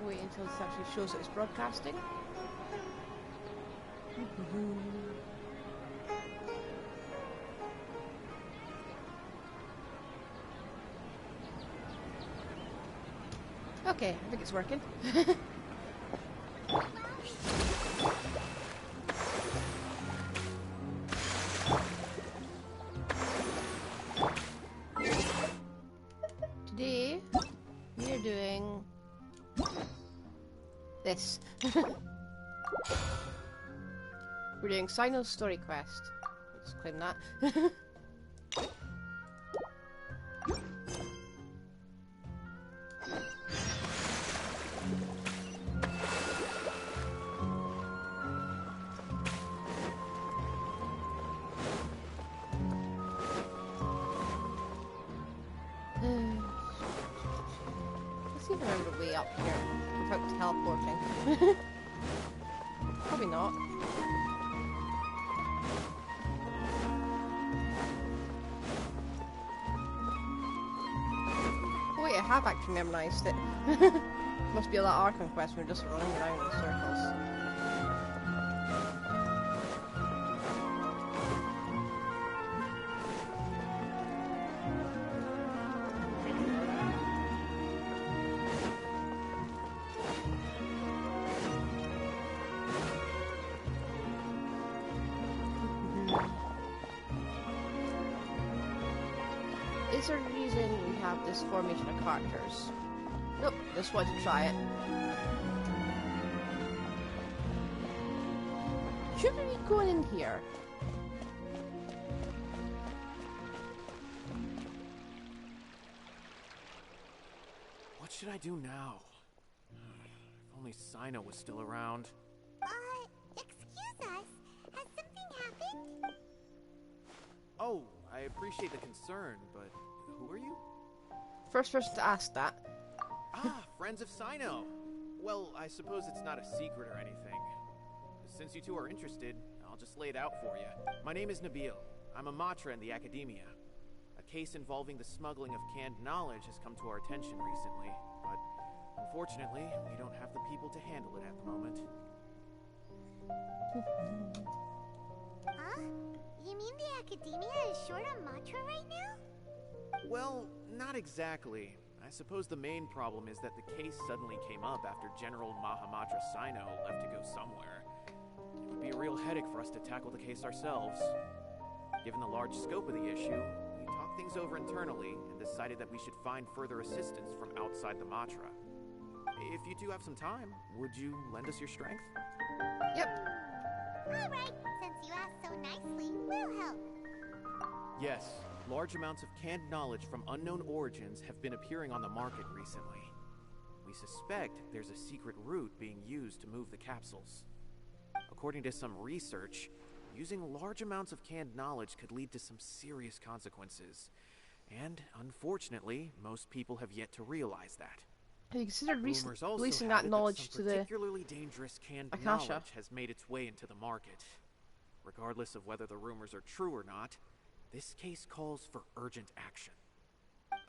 Wait until this actually shows that it's broadcasting. Okay, I think it's working. Today, we are doing this. We're doing Cyno's story quest. Let's claim that. Let's see if I remember the way up here without teleporting. Probably not. Oh wait, I have actually memorised it. Must be a lot of Arkham quests when we're just running around in circles. Is there a reason we have this formation of characters? Nope, just wanted to try it. Should we be going in here? What should I do now? If only Cyno was still around. Excuse us. Has something happened? Oh, I appreciate the concern, but who are you? First person to ask that. Ah, friends of Cyno. Well, I suppose it's not a secret or anything. Since you two are interested, I'll just lay it out for you. My name is Nabil. I'm a matra in the academia. A case involving the smuggling of canned knowledge has come to our attention recently, but unfortunately, we don't have the people to handle it at the moment. Huh? You mean the academia is short on matra right now? Well, not exactly. I suppose the main problem is that the case suddenly came up after General Mahamatra Cyno left to go somewhere. It would be a real headache for us to tackle the case ourselves. Given the large scope of the issue, we talked things over internally and decided that we should find further assistance from outside the Matra. If you two have some time, would you lend us your strength? Yep. Alright, since you asked so nicely, we'll help. Yes, large amounts of canned knowledge from unknown origins have been appearing on the market recently. We suspect there's a secret route being used to move the capsules. According to some research, using large amounts of canned knowledge could lead to some serious consequences. And, unfortunately, most people have yet to realize that. Have you considered releasing have that it knowledge some to the particularly dangerous canned Akasha knowledge has made its way into the market. Regardless of whether the rumors are true or not, this case calls for urgent action.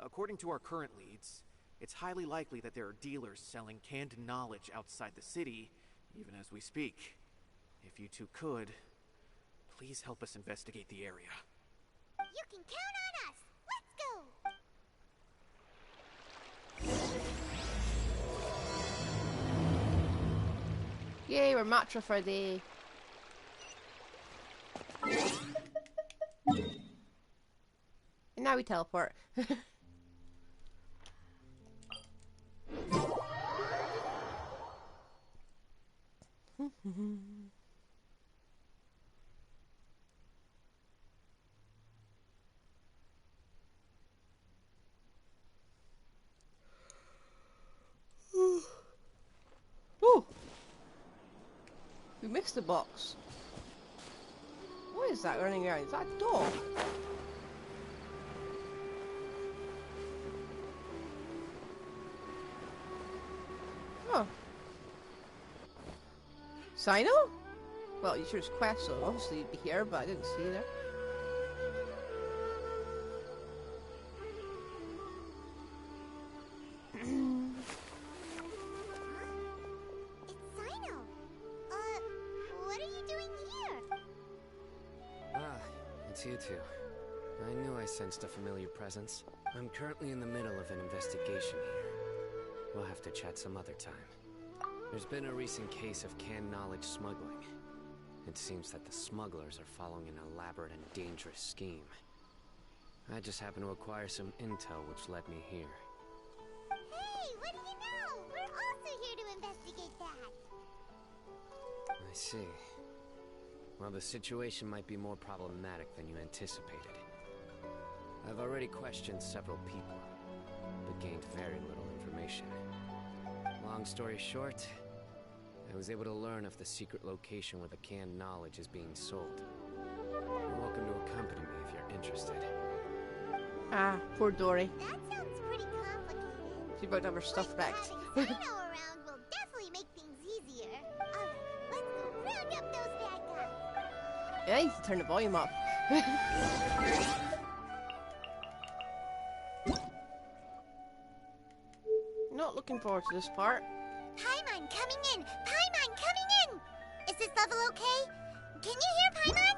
According to our current leads, it's highly likely that there are dealers selling canned knowledge outside the city, even as we speak. If you two could, please help us investigate the area. You can count on us! Let's go! Yay, we're Matra for the... And now we teleport. Ooh! We missed the box. What is that running around? Is that a dog? Oh. Cyno? Well, you sure it's quest, so obviously you'd be here, but I didn't see you there. to you too. I knew I sensed a familiar presence. I'm currently in the middle of an investigation here. We'll have to chat some other time. There's been a recent case of canned knowledge smuggling. It seems that the smugglers are following an elaborate and dangerous scheme. I just happened to acquire some intel which led me here. Hey, what do you know? We're also here to investigate that. I see. Well, the situation might be more problematic than you anticipated. I've already questioned several people, but gained very little information. Long story short, I was able to learn of the secret location where the canned knowledge is being sold. You're welcome to accompany me if you're interested. Ah, poor Dory. That sounds pretty complicated. She's about to have her stuff wrecked. Having Cyno around will definitely make things easier. Alright, let's go round up those bad guys. Yeah, you need to turn the volume up. Not looking forward to this part. Paimon coming in! Paimon coming in! Is this level okay? Can you hear Paimon?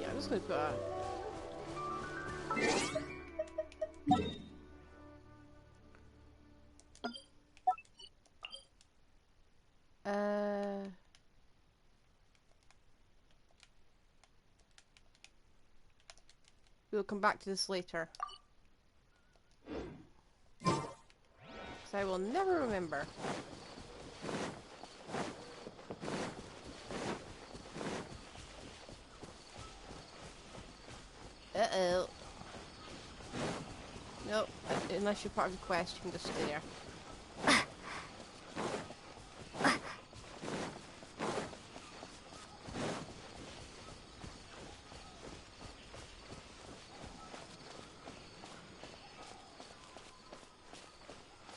Yeah, I'm just gonna put we'll come back to this later. 'Cause I will never remember. Uh-oh. Nope, unless you're part of the quest, you can just stay there.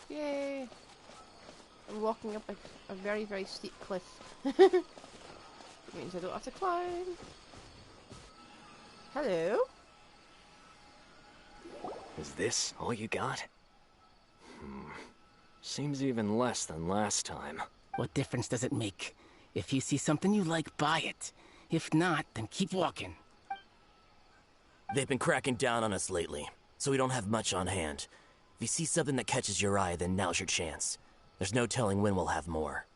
Yay! I'm walking up a very, very steep cliff. It means I don't have to climb. Hello? Is this all you got? Seems even less than last time. What difference does it make? If you see something you like, buy it. If not, then keep walking. They've been cracking down on us lately, so we don't have much on hand. If you see something that catches your eye, then now's your chance. There's no telling when we'll have more.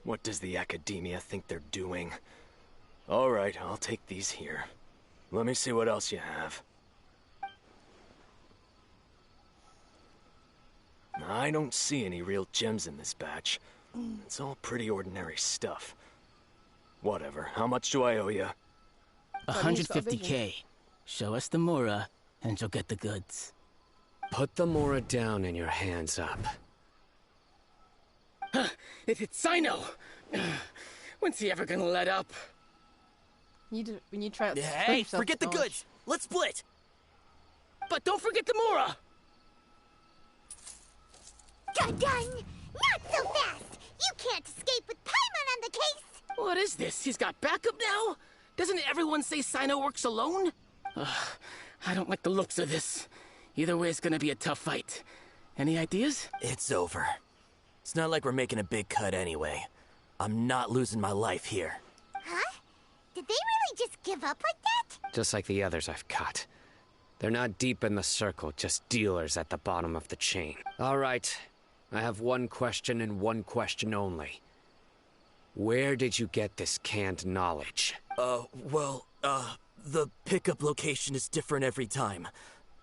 What does the Academia think they're doing? Alright, I'll take these here. Let me see what else you have. I don't see any real gems in this batch. It's all pretty ordinary stuff. Whatever, how much do I owe you? 150K. Show us the Mora, and you'll get the goods. Put the Mora down and your hands up. It's Cyno! When's he ever gonna let up? We need to try out Hey, forget the goods! Let's split! But don't forget the Mora! Done! Not so fast! You can't escape with Paimon on the case! What is this? He's got backup now? Doesn't everyone say Cyno works alone? I don't like the looks of this. Either way, it's gonna be a tough fight. Any ideas? It's over. It's not like we're making a big cut anyway. I'm not losing my life here. Huh? Did they really just give up like that? Just like the others I've cut. They're not deep in the circle, just dealers at the bottom of the chain. Alright, I have one question and one question only. Where did you get this canned knowledge? The pickup location is different every time.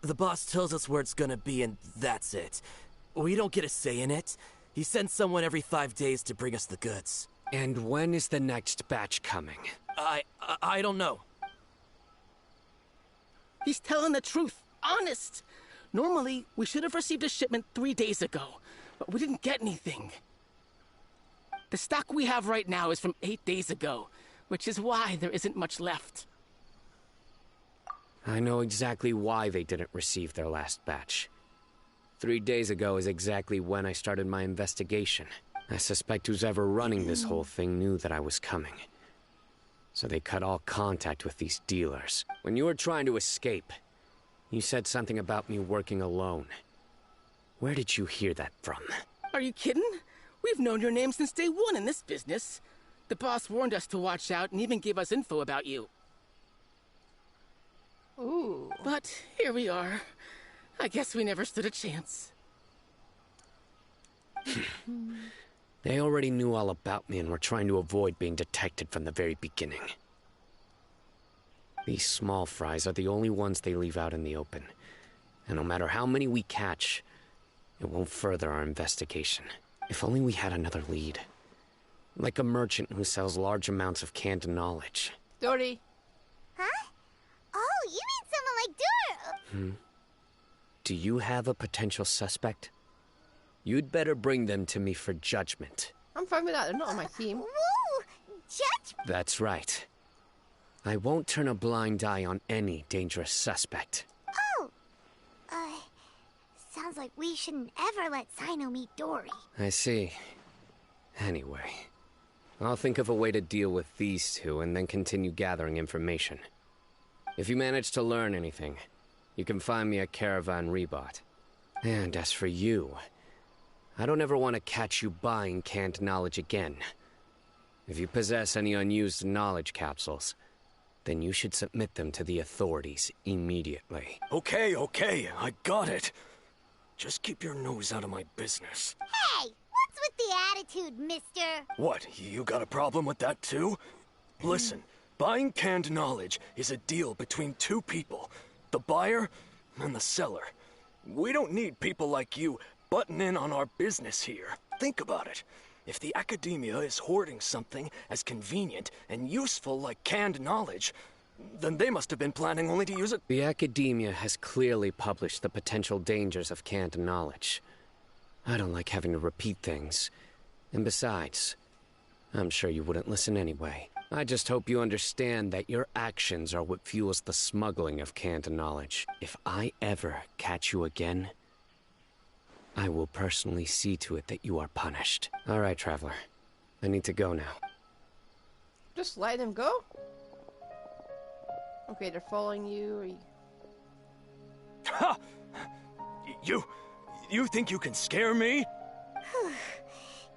The boss tells us where it's gonna be and that's it. We don't get a say in it. He sends someone every 5 days to bring us the goods. And when is the next batch coming? I don't know. He's telling the truth. Honest. Normally, we should have received a shipment 3 days ago, but we didn't get anything. The stock we have right now is from 8 days ago, which is why there isn't much left. I know exactly why they didn't receive their last batch. 3 days ago is exactly when I started my investigation. I suspect who's ever running this whole thing knew that I was coming. So they cut all contact with these dealers. When you were trying to escape, you said something about me working alone. Where did you hear that from? Are you kidding? We've known your name since day one in this business. The boss warned us to watch out and even gave us info about you. Ooh. But here we are. I guess we never stood a chance. They already knew all about me and were trying to avoid being detected from the very beginning. These small fries are the only ones they leave out in the open. And no matter how many we catch, it won't further our investigation. If only we had another lead. Like a merchant who sells large amounts of canned knowledge. Dory. Huh? Oh, you mean someone like Dora? Do you have a potential suspect? You'd better bring them to me for judgment. I'm fine with that. They're not on my team. Whoa! Judge? That's right. I won't turn a blind eye on any dangerous suspect. Oh! Sounds like we shouldn't ever let Cyno meet Dory. I see. Anyway, I'll think of a way to deal with these two and then continue gathering information. If you manage to learn anything, you can find me at Caravan Rebot. And as for you, I don't ever want to catch you buying canned knowledge again. If you possess any unused knowledge capsules, then you should submit them to the authorities immediately. Okay, I got it. Just keep your nose out of my business. Hey! What's with the attitude, mister? What, you got a problem with that too? Listen, buying canned knowledge is a deal between two people. The buyer and the seller. We don't need people like you butting in on our business here. Think about it. If the academia is hoarding something as convenient and useful like canned knowledge, then they must have been planning only to use it. The academia has clearly published the potential dangers of canned knowledge. I don't like having to repeat things. And besides, I'm sure you wouldn't listen anyway. I just hope you understand that your actions are what fuels the smuggling of canned knowledge. If I ever catch you again, I will personally see to it that you are punished. All right, Traveler. I need to go now. Just let them go? Okay, they're following you, or you... Ha! You think you can scare me?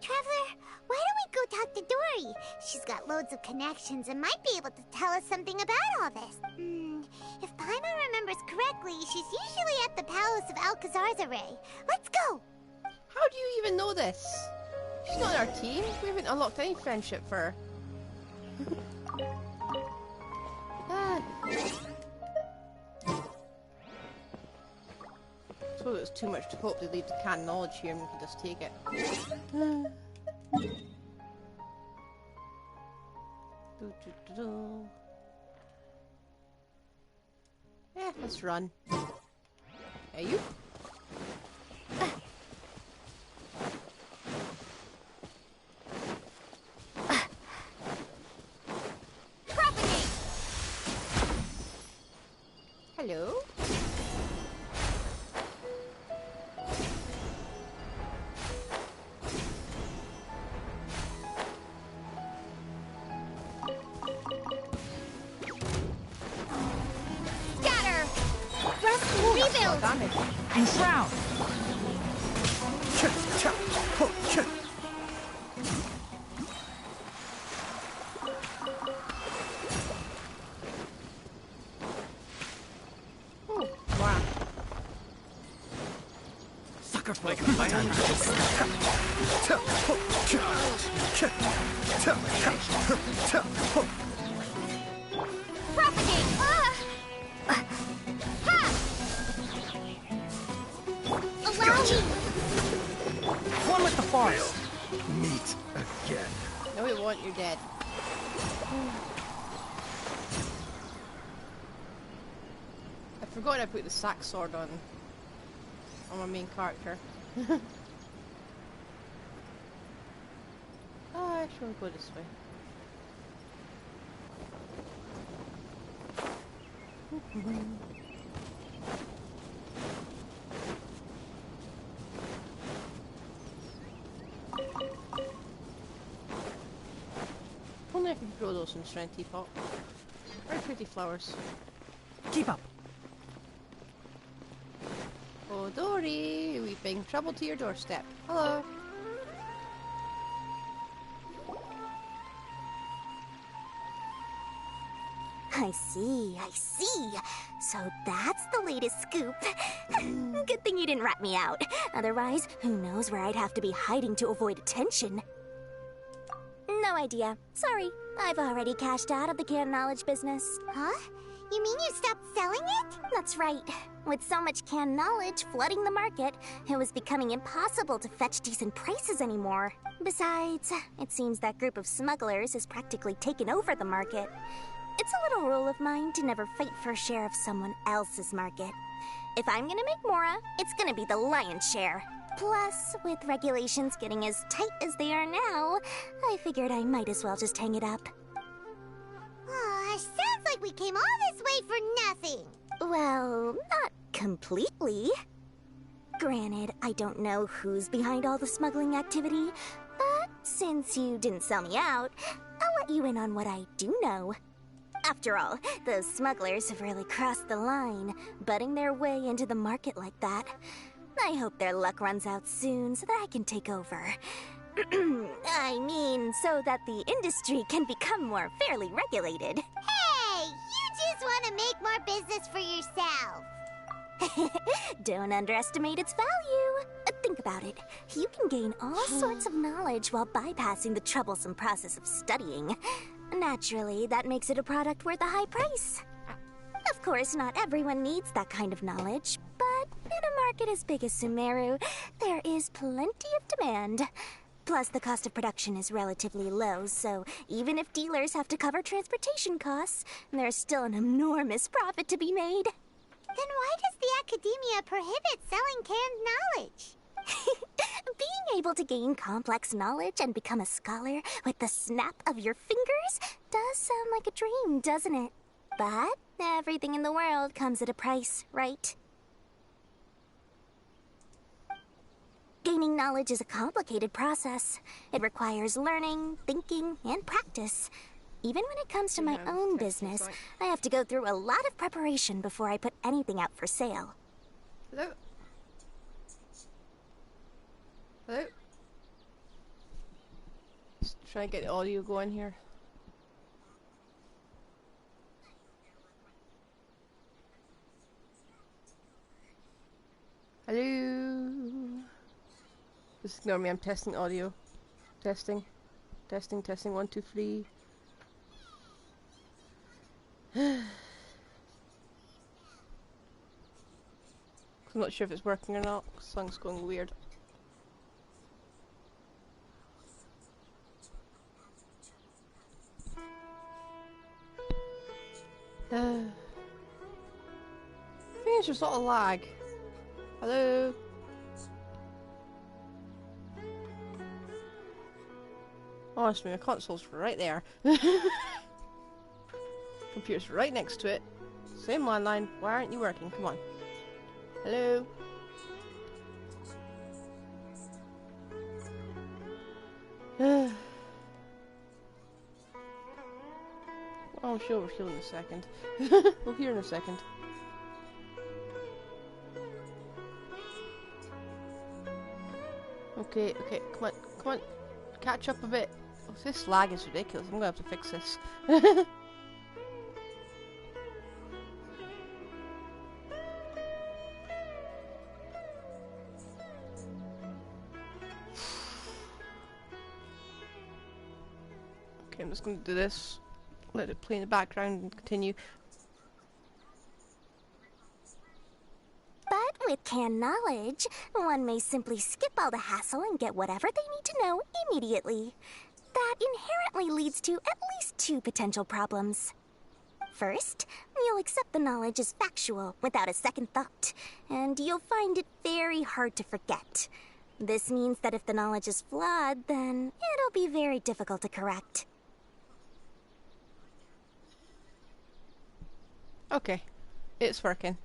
Traveler, why don't we go talk to Dory? She's got loads of connections and might be able to tell us something about all this. If Paimon remembers correctly, she's usually at the palace of Alcazar's. Let's go! How do you even know this? She's not in our team. We haven't unlocked any friendship for her. I suppose it's too much to hope they leave the canned knowledge here and we can just take it. Yeah, let's run. Hey, you? Hello? Scatter! Rest, rebuild! Damage. Enshroud! Oh, wow. Sucker flick! Propagate! Ha! Allow me! One with the forest! Meet again. No, we won't. You're dead. I forgot I put the sack sword on my main character. Ah, sure, we'll go this way. Only I can grow those in Strength Teapot. Very pretty flowers. Keep up! Oh, Dory, we bring trouble to your doorstep. Hello. I see, I see. So that's the latest scoop. Good thing you didn't rat me out. Otherwise, who knows where I'd have to be hiding to avoid attention. No idea. Sorry. I've already cashed out of the canned knowledge business. Huh? You mean you stopped selling it? That's right. With so much canned knowledge flooding the market, it was becoming impossible to fetch decent prices anymore. Besides, it seems that group of smugglers has practically taken over the market. It's a little rule of mine to never fight for a share of someone else's market. If I'm gonna make Mora, it's gonna be the lion's share. Plus, with regulations getting as tight as they are now, I figured I might as well just hang it up. Sounds like we came all this way for nothing. Well, not completely. Granted, I don't know who's behind all the smuggling activity, but since you didn't sell me out, I'll let you in on what I do know. After all, those smugglers have really crossed the line, butting their way into the market like that. I hope their luck runs out soon so that I can take over. I mean, so that the industry can become more fairly regulated. Hey, you just want to make more business for yourself. Don't underestimate its value. Think about it. You can gain all sorts of knowledge while bypassing the troublesome process of studying. Naturally, that makes it a product worth a high price. Of course, not everyone needs that kind of knowledge, but in a market as big as Sumeru, there is plenty of demand. Plus, the cost of production is relatively low, so even if dealers have to cover transportation costs, there's still an enormous profit to be made. Then why does the academia prohibit selling canned knowledge? Being able to gain complex knowledge and become a scholar with the snap of your fingers does sound like a dream, doesn't it? But everything in the world comes at a price, right? Gaining knowledge is a complicated process. It requires learning, thinking, and practice. Even when it comes to my own business, I have to go through a lot of preparation before I put anything out for sale. Hello? Hello? Just try and get the audio going here. Hello? Just ignore me, I'm testing audio. Testing. Testing, testing, 1, 2, 3. I'm not sure if it's working or not, because the song's going weird. I think it's just a lot of lag. Hello? Honestly, my console's right there. Computer's right next to it. Same landline. Why aren't you working? Come on. Hello? Oh, I'm sure we'll heal in a second. We'll hear in a second. Okay, okay, come on, come on. Catch up a bit. Oh, this lag is ridiculous. I'm gonna have to fix this. Okay, I'm just gonna do this. Let it play in the background and continue. But with canned knowledge, one may simply skip all the hassle and get whatever they need to know immediately. That inherently leads to at least 2 potential problems. First, you'll accept the knowledge as factual without a second thought, and you'll find it very hard to forget. This means that if the knowledge is flawed, then it'll be very difficult to correct. Okay, it's working.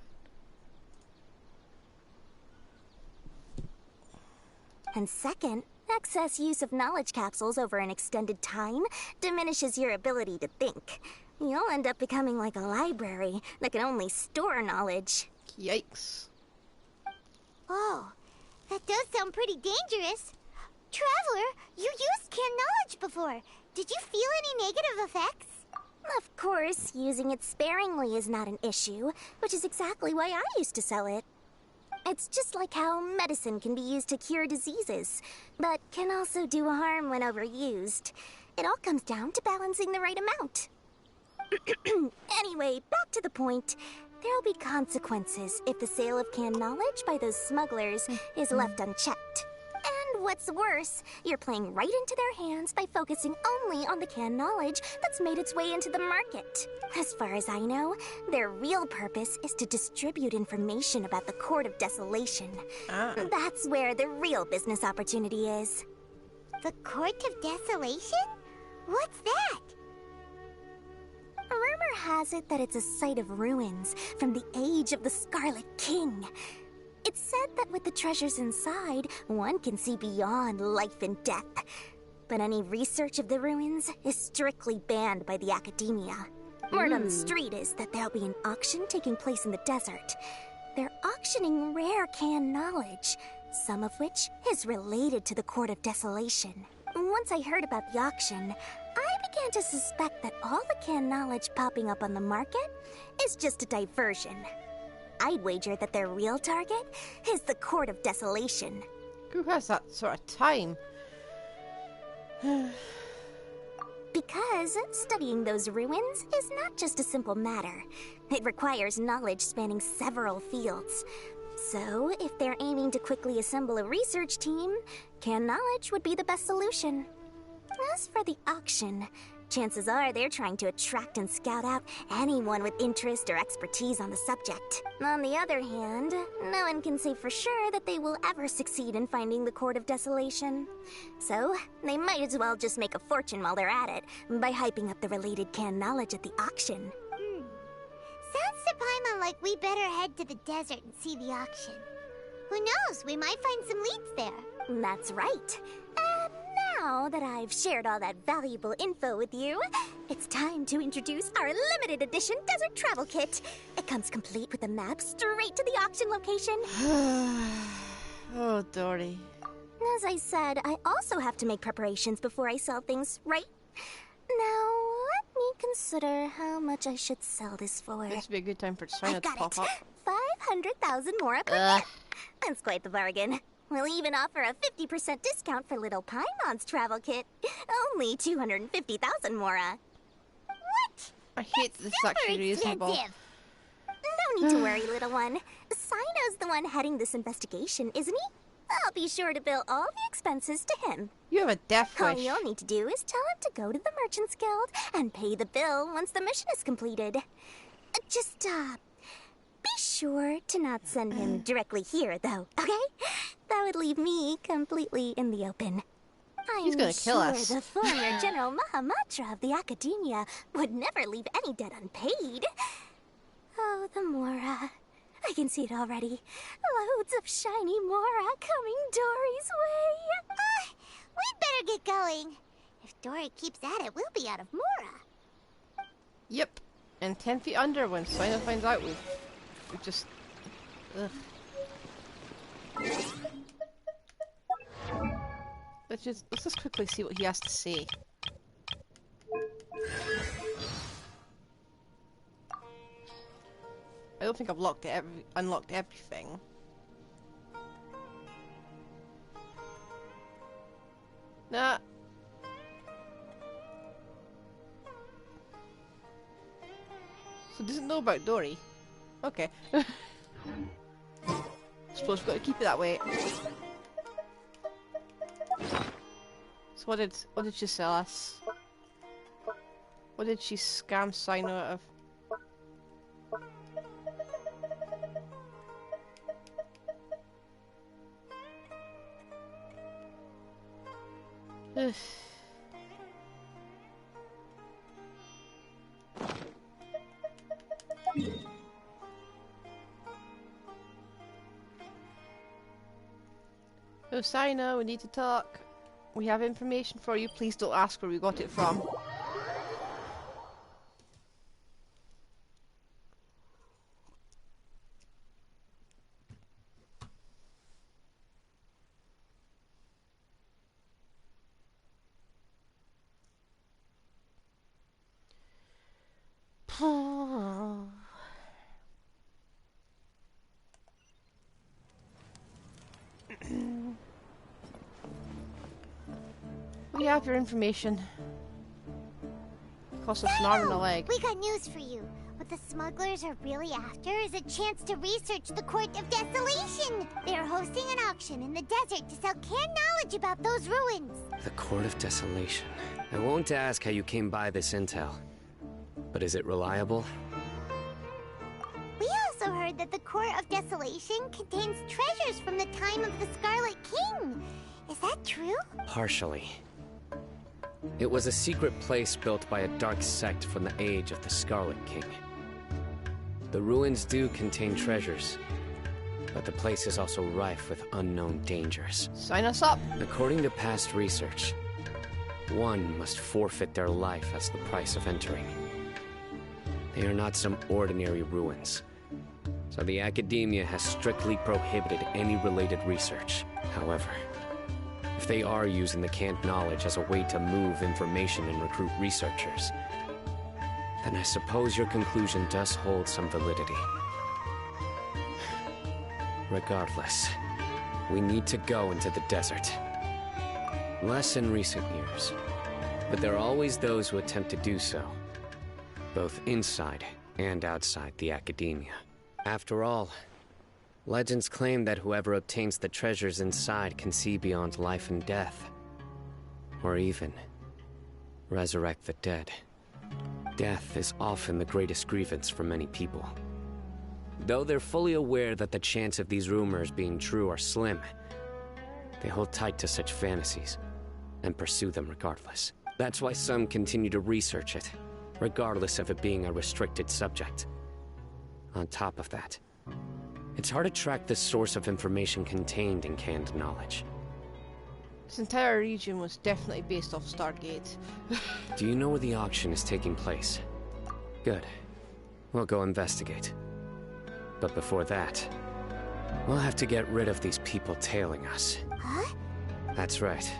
And second, excess use of knowledge capsules over an extended time diminishes your ability to think. You'll end up becoming like a library that can only store knowledge. Yikes. Oh, that does sound pretty dangerous. Traveler, you used canned knowledge before. Did you feel any negative effects? Of course, using it sparingly is not an issue, which is exactly why I used to sell it. It's just like how medicine can be used to cure diseases, but can also do harm when overused. It all comes down to balancing the right amount. Anyway, back to the point. There'll be consequences if the sale of canned knowledge by those smugglers is left unchecked. And what's worse, you're playing right into their hands by focusing only on the canned knowledge that's made its way into the market. As far as I know, their real purpose is to distribute information about the Court of Desolation. That's where the real business opportunity is. The Court of Desolation? What's that? Rumor has it that it's a site of ruins from the age of the Scarlet King. It's said that with the treasures inside, one can see beyond life and death. But any research of the ruins is strictly banned by the academia. Word on the street is that there'll be an auction taking place in the desert. They're auctioning rare canned knowledge, some of which is related to the Court of Desolation. Once I heard about the auction, I began to suspect that all the canned knowledge popping up on the market is just a diversion. I'd wager that their real target is the Court of Desolation. Who has that sort of time? Because studying those ruins is not just a simple matter. It requires knowledge spanning several fields. So, if they're aiming to quickly assemble a research team, canned knowledge would be the best solution. As for the auction, chances are they're trying to attract and scout out anyone with interest or expertise on the subject. On the other hand, no one can say for sure that they will ever succeed in finding the Court of Desolation. So, they might as well just make a fortune while they're at it by hyping up the related canned knowledge at the auction. Sounds to Paimon like we better head to the desert and see the auction. Who knows, we might find some leads there. That's right. And now that I've shared all that valuable info with you, it's time to introduce our limited edition desert travel kit. It comes complete with a map straight to the auction location. Oh, Dory. As I said, I also have to make preparations before I sell things, right? Now, let me consider how much I should sell this for. This would be a good time for Cyno to I've got pop it. up. 500,000 more per Ugh. kit. That's quite the bargain. We'll even offer a 50% discount for little Paimon's travel kit. Only 250,000 Mora. What? I hate this actually reasonable. Expensive. No need to worry, little one. Cyno's the one heading this investigation, isn't he? I'll be sure to bill all the expenses to him. You have a death All wish. you'll need to do is tell him to go to the Merchants Guild and pay the bill once the mission is completed. Just, be sure to not send him directly here, though, okay? That would leave me completely in the open. He's gonna kill sure us. the former General Mahamatra of the Academia would never leave any debt unpaid. Oh, the Mora. I can see it already. Loads of shiny Mora coming Dory's way. We'd better get going. If Dory keeps at it, we'll be out of Mora. Yep. And 10 feet under when Cyno finds out we just... Ugh. Let's just quickly see what he has to say. I don't think I've unlocked everything. Nah. So doesn't know about Dory. Okay. Suppose we've got to keep it that way. So what did she sell us? What did she scam Cyno out of? Ugh. Oh, Cyno, we need to talk. We have information for you. Please don't ask where we got it from. We have your information. Cost us an arm and a leg. We got news for you. What the smugglers are really after is a chance to research the Court of Desolation. They are hosting an auction in the desert to sell canned knowledge about those ruins. The Court of Desolation. I won't ask how you came by this intel, but is it reliable? We also heard that the Court of Desolation contains treasures from the time of the Scarlet King. Is that true? Partially. It was a secret place built by a dark sect from the age of the Scarlet King. The ruins do contain treasures, but the place is also rife with unknown dangers. Sign us up. According to past research, one must forfeit their life as the price of entering. They are not some ordinary ruins, so the Academia has strictly prohibited any related research. However, if they are using the canned knowledge as a way to move information and recruit researchers, then I suppose your conclusion does hold some validity. Regardless, we need to go into the desert. Less in recent years, but there are always those who attempt to do so, both inside and outside the Academia. After all, legends claim that whoever obtains the treasures inside can see beyond life and death, or even resurrect the dead. Death is often the greatest grievance for many people. Though they're fully aware that the chance of these rumors being true are slim, they hold tight to such fantasies and pursue them regardless. That's why some continue to research it, regardless of it being a restricted subject. On top of that, it's hard to track the source of information contained in canned knowledge. This entire region was definitely based off Stargate. Do you know where the auction is taking place? Good. We'll go investigate. But before that, we'll have to get rid of these people tailing us. Huh? That's right.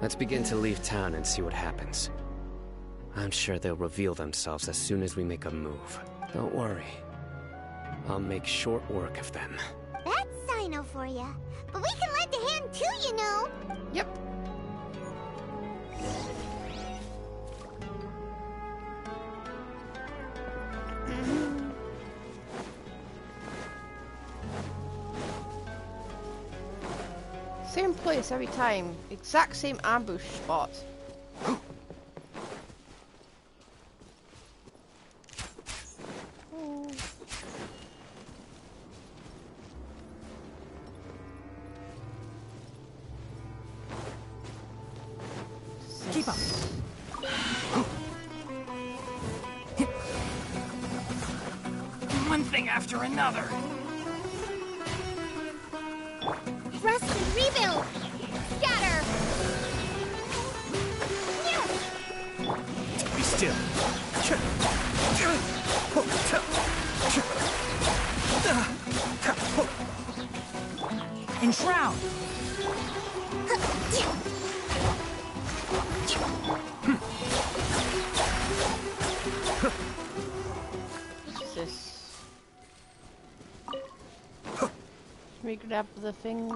Let's begin to leave town and see what happens. I'm sure they'll reveal themselves as soon as we make a move. Don't worry. I'll make short work of them. That's Cyno for ya. But we can lend a hand too, you know. Yep. Same place every time. Exact same ambush spot. Keep up. One thing after another. Rust and rebuild. Scatter. Be still. Enshroud. What's this? Let me grab the thing.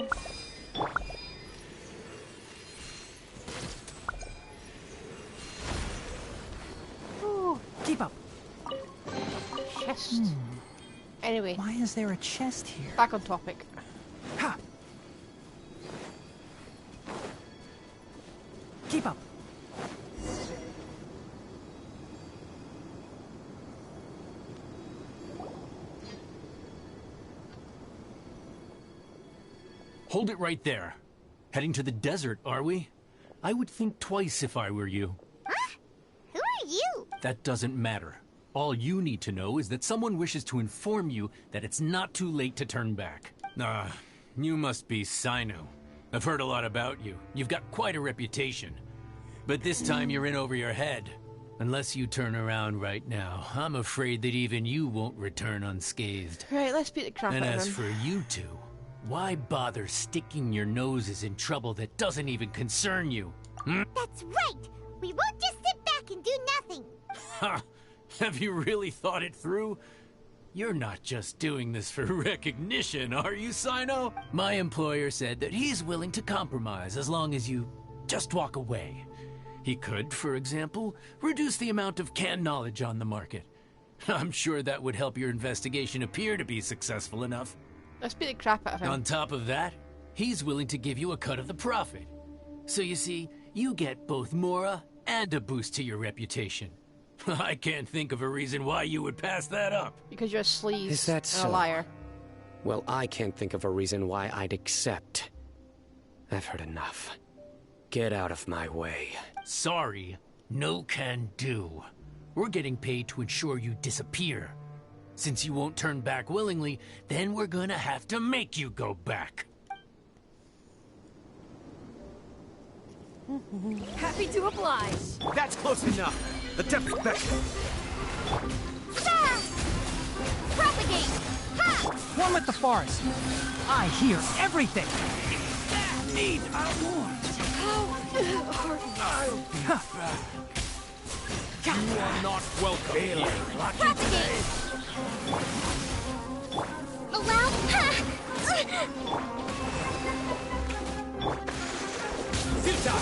Ooh, Keep up. chest. Anyway, Why is there a chest here? back on topic. Ha! Keep up. Hold it right there. Heading to the desert, are we? I would think twice if I were you. Huh? Who are you? That doesn't matter. All you need to know is that someone wishes to inform you that it's not too late to turn back. You must be Cyno. I've heard a lot about you. You've got quite a reputation. But this time you're in over your head. Unless you turn around right now, I'm afraid that even you won't return unscathed. Right, let's beat the crap And out of as him. for you two, why bother sticking your noses in trouble that doesn't even concern you? That's right. We won't just sit back and do nothing. Ha! Have you really thought it through? You're not just doing this for recognition, are you, Cyno? My employer said that he's willing to compromise as long as you just walk away. He could, for example, reduce the amount of canned knowledge on the market. I'm sure that would help your investigation appear to be successful enough. Let's beat the crap out of him. On top of that, he's willing to give you a cut of the profit. So you see, you get both Mora and a boost to your reputation. I can't think of a reason why you would pass that up. Because you're a sleaze Is that and so? a liar. Well, I can't think of a reason why I'd accept. I've heard enough. Get out of my way. Sorry, no can do. We're getting paid to ensure you disappear. Since you won't turn back willingly, then we're gonna have to make you go back. Happy to oblige. That's close enough. Attempt special. Propagate. Ha! One with the forest. I hear everything. Need a warrant. You are not welcome here. Propagate. Allow. Zita!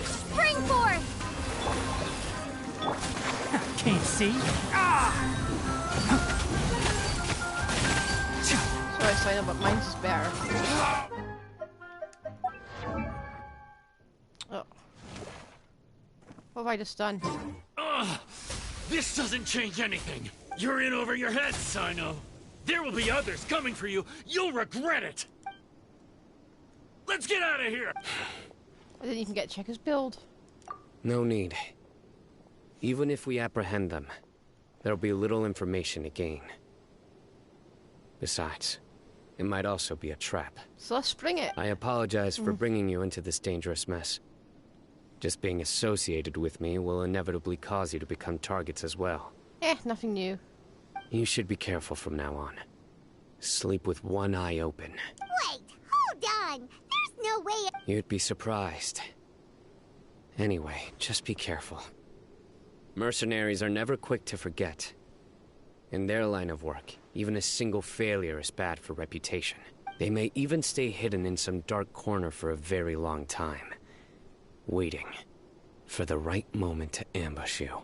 Spring forth. Can't see. Sorry, Cyno, but mine's is better. Oh. What have I just done? This doesn't change anything. You're in over your head, Cyno. There will be others coming for you. You'll regret it. Let's get out of here. I didn't even get to check his build. No need. Even if we apprehend them, there'll be little information to gain. Besides, it might also be a trap. So let's spring it. I apologize for bringing you into this dangerous mess. Just being associated with me will inevitably cause you to become targets as well. Nothing new. You should be careful from now on. Sleep with one eye open. Wait, hold on. There's no way. You'd be surprised. Anyway, just be careful. Mercenaries are never quick to forget. In their line of work, even a single failure is bad for reputation. They may even stay hidden in some dark corner for a very long time, waiting for the right moment to ambush you.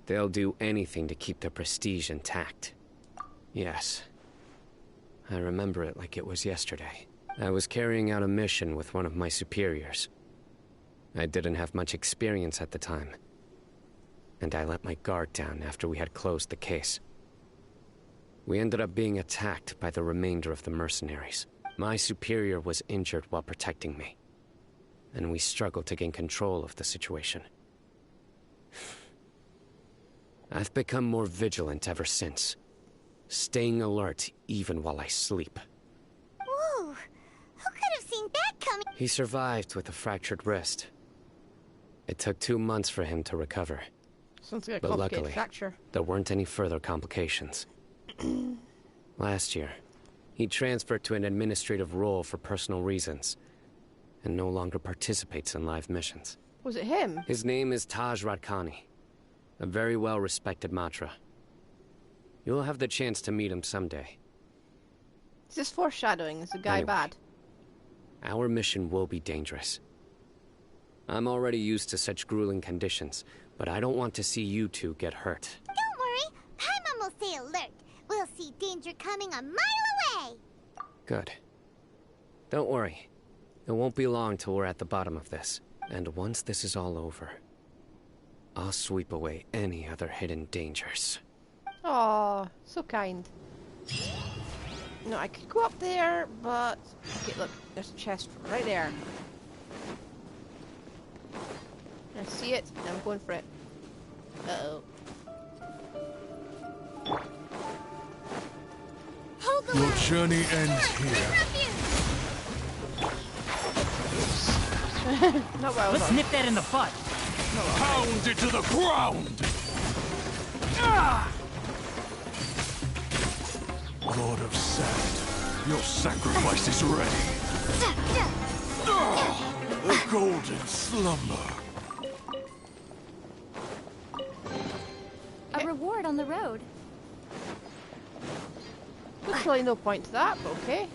They'll do anything to keep their prestige intact. Yes, I remember it like it was yesterday. I was carrying out a mission with one of my superiors. I didn't have much experience at the time, and I let my guard down after we had closed the case. We ended up being attacked by the remainder of the mercenaries. My superior was injured while protecting me, and we struggled to gain control of the situation. I've become more vigilant ever since, staying alert even while I sleep. Whoa, who could have seen that coming? He survived with a fractured wrist. It took 2 months for him to recover. Sounds like a But complicated luckily, fracture. there weren't any further complications. Last year, he transferred to an administrative role for personal reasons, and no longer participates in live missions. Was it him? His name is Taj Radkani, a very well-respected Matra. You'll have the chance to meet him someday. Is this foreshadowing? Is the guy Anyway. bad? Our mission will be dangerous. I'm already used to such grueling conditions, but I don't want to see you two get hurt. Don't worry, Paimon will stay alert. We'll see danger coming a mile away. Good. Don't worry. It won't be long till we're at the bottom of this. And once this is all over, I'll sweep away any other hidden dangers. Oh, so kind. No, I could go up there, but... Okay, look, there's a chest right there. I see it, and I'm going for it. Uh-oh. Hold the Your line. journey ends here. Not what I was Let's on. nip that in the bud. Pound it to the ground! Lord of Sand, your sacrifice is ready. The golden slumber. down the road. There's really no point to that, but okay.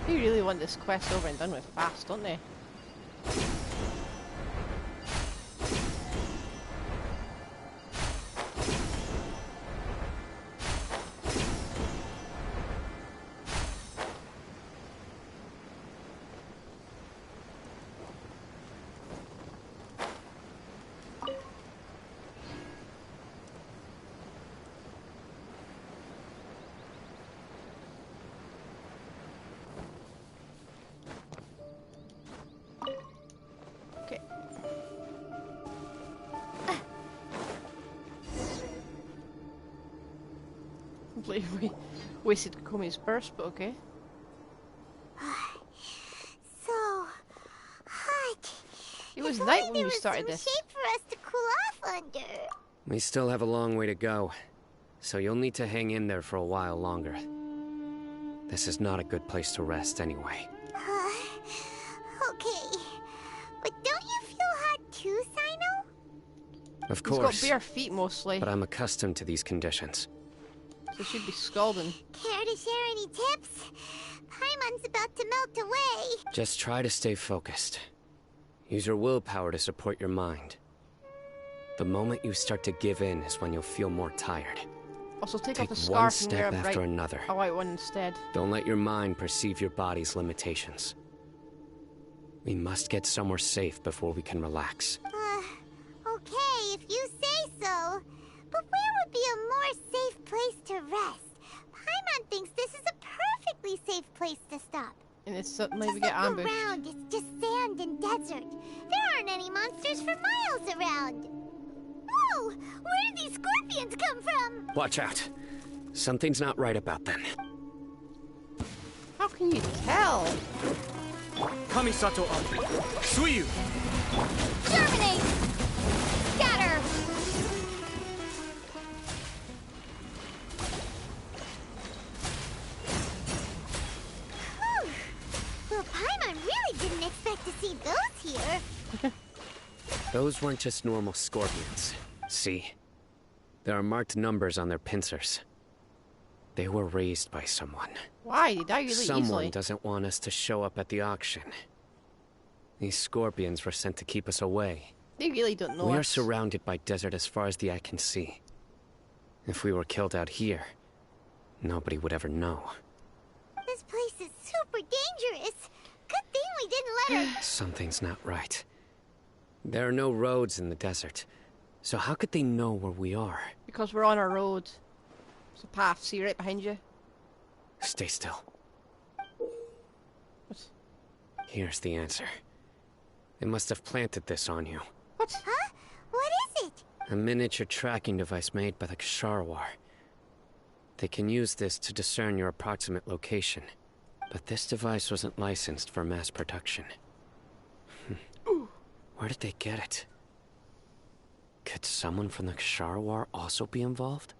They really want this quest over and done with fast, don't they? Completely wasted Komi's burst, but okay. So hot. It was If night only when there we was started some this. shade for us to cool off under. We still have a long way to go, so you'll need to hang in there for a while longer. This is not a good place to rest anyway. Okay. But don't you feel hot too, Cyno? Of He's course, got bare feet mostly, but I'm accustomed to these conditions. so should be scalding. Care to share any tips? Paimon's about to melt away. Just try to stay focused. Use your willpower to support your mind. The moment you start to give in is when you'll feel more tired. Also, take off Take the one scarf and wear step a after bright, another. a white one instead. Don't let your mind perceive your body's limitations. We must get somewhere safe before we can relax. Okay, if you say so. But where would be a more safe place to rest? Paimon thinks this is a perfectly safe place to stop. And it's suddenly we Just get look ambushed. around, it's just sand and desert. There aren't any monsters for miles around. Whoa! Where did these scorpions come from? Watch out. Something's not right about them. How can you tell? Kamisato up. Suiyu! Germinate! Scatter! Whew. Well, Paimon really didn't expect to see those here. Those weren't just normal scorpions. See? There are marked numbers on their pincers. They were raised by someone. Why? They die really Someone easily. doesn't want us to show up at the auction. These scorpions were sent to keep us away. They really don't know We are us. surrounded by desert as far as the eye can see. If we were killed out here, nobody would ever know. This place is super dangerous. Good thing we didn't let her. Something's not right. There are no roads in the desert, so how could they know where we are? Because we're on our road. It's a path, see right behind you. Stay still. What? Here's the answer. They must have planted this on you. What? Huh? What is it? A miniature tracking device made by the Ksharawar. They can use this to discern your approximate location. But this device wasn't licensed for mass production. Where did they get it? Could someone from the Ksharawar also be involved?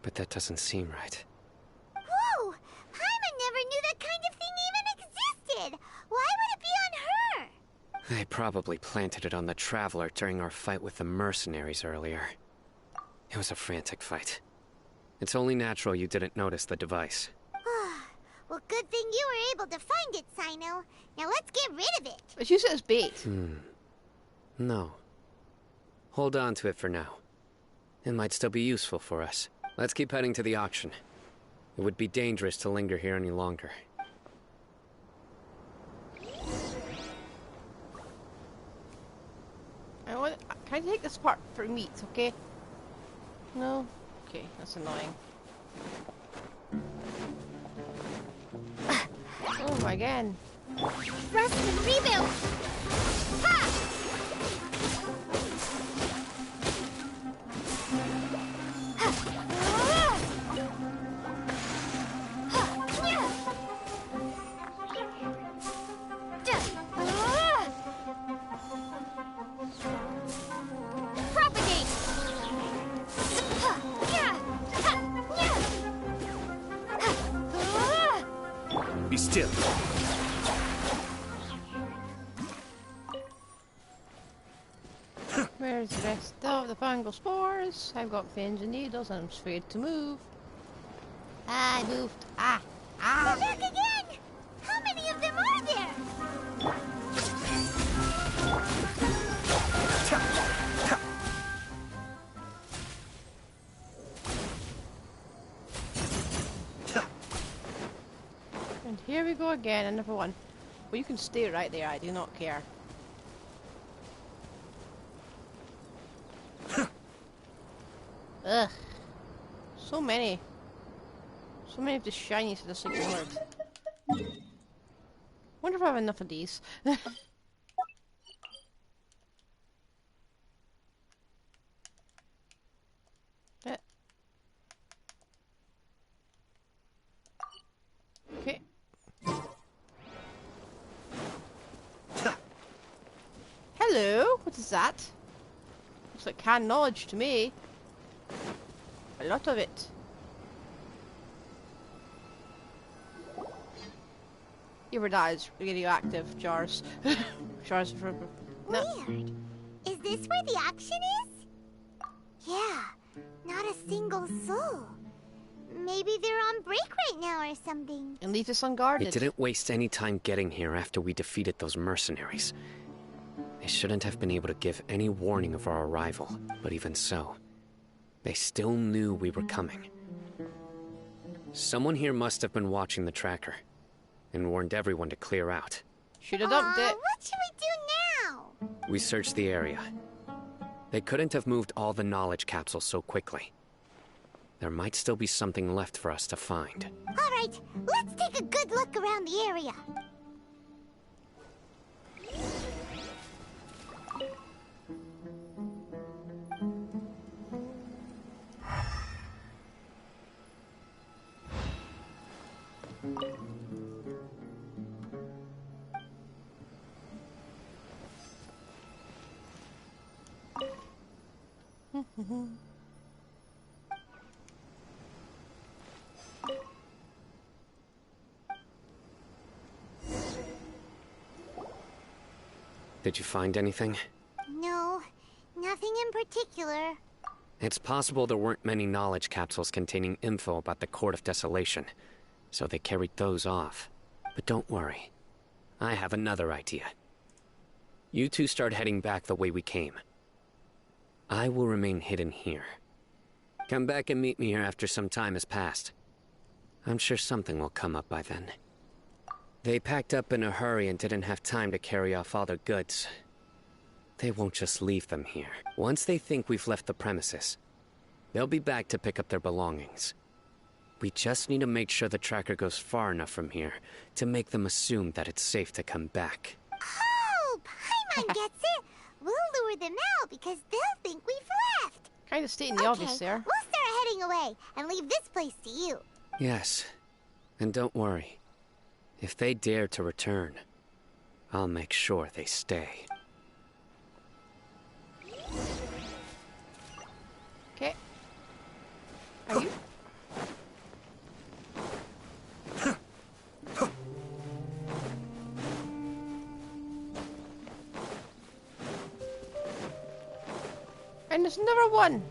But that doesn't seem right. Whoa! Paimon never knew that kind of thing even existed. Why would it be on her? They probably planted it on the Traveler during our fight with the mercenaries earlier. It was a frantic fight. It's only natural you didn't notice the device. Well, good thing you were able to find it, Cyno. Now let's get rid of it. Let's use it as bait. No. Hold on to it for now. It might still be useful for us. Let's keep heading to the auction. It would be dangerous to linger here any longer. Can I take this part for meat, okay? No? Okay, that's annoying. Oh my god. Rest and rebuild! Ha! Propagate! still. Where's the rest of the fungal spores? I've got pins and needles and I'm afraid to move. I moved. Ah! Ah! They're back again! How many of them are there? And here we go again, another one. Well, you can stay right there, I do not care. Ugh. So many. So many of the shinies that are ignored. Wonder if I have enough of these. Okay. Hello, what is that? Looks like canned knowledge to me. A lot of it. Your dad is radioactive jars. Jars for no. Weird. Is this where the action is? Yeah, not a single soul. Maybe they're on break right now or something. And leave us unguarded. It didn't waste any time getting here after we defeated those mercenaries. They shouldn't have been able to give any warning of our arrival, but even so, they still knew we were coming. Someone here must have been watching the tracker and warned everyone to clear out. Should have dumped it. What should we do now? We searched the area. They couldn't have moved all the knowledge capsules so quickly. There might still be something left for us to find. All right, let's take a good look around the area. Did you find anything? No, nothing in particular. It's possible there weren't many knowledge capsules containing info about the Court of Desolation, so they carried those off. But don't worry. I have another idea. You two start heading back the way we came. I will remain hidden here. Come back and meet me here after some time has passed. I'm sure something will come up by then. They packed up in a hurry and didn't have time to carry off all their goods. They won't just leave them here. Once they think we've left the premises, they'll be back to pick up their belongings. We just need to make sure the tracker goes far enough from here to make them assume that it's safe to come back. Oh, Paimon gets it. We'll lure them out because they'll think we've left. Kind of stating the obvious there. We'll start heading away and leave this place to you. Yes, and don't worry. If they dare to return, I'll make sure they stay. Okay. Are you? And there's another one.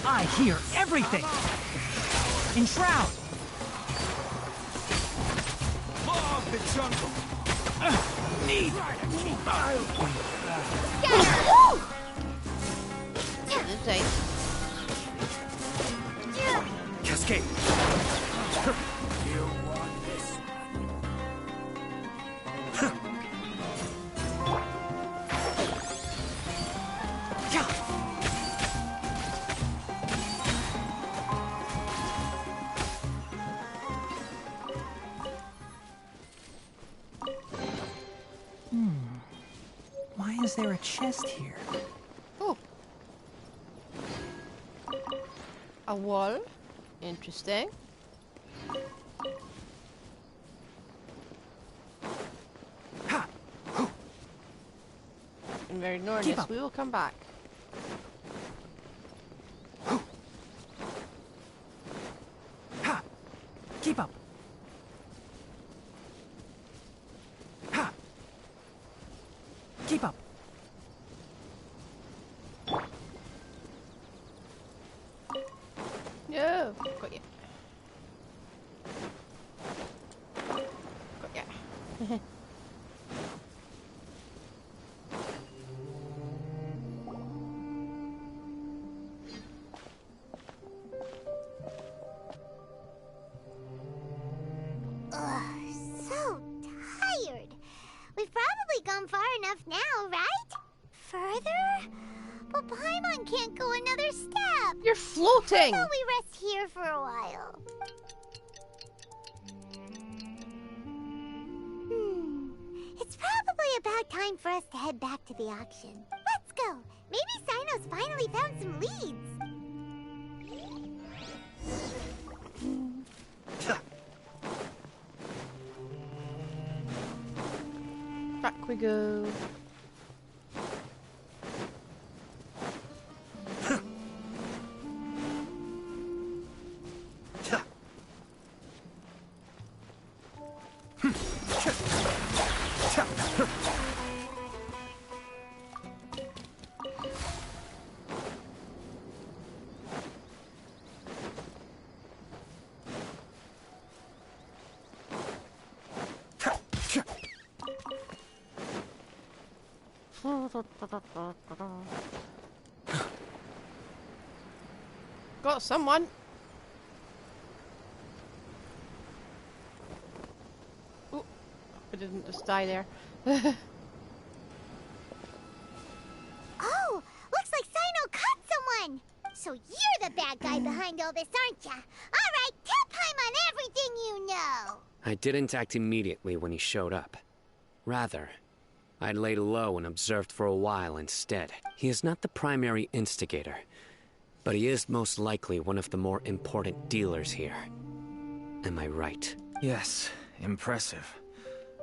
I hear everything! Enshroud! Law of the jungle! Need! Cascade! You want this Why is there a chest here? Oh. A wall. Interesting. And we're ignoring Keep this. up. We will come back. Ha! Keep up. Ha! Keep up. No! Got you. Got ya. So tired. We've probably gone far enough now, right? Further? But Paimon can't go another step. You're floating! How about we rest here for a while? It's probably about time for us to head back to the auction. Let's go. Maybe Cyno's finally found some leads. Back we go. Got someone. Ooh, I didn't just die there. Oh, looks like Cyno caught someone. So you're the bad guy behind all this, aren't ya? All right, tell Paimon everything you know. I didn't act immediately when he showed up. Rather, I laid low and observed for a while instead. He is not the primary instigator, but he is most likely one of the more important dealers here. Am I right? Yes, impressive.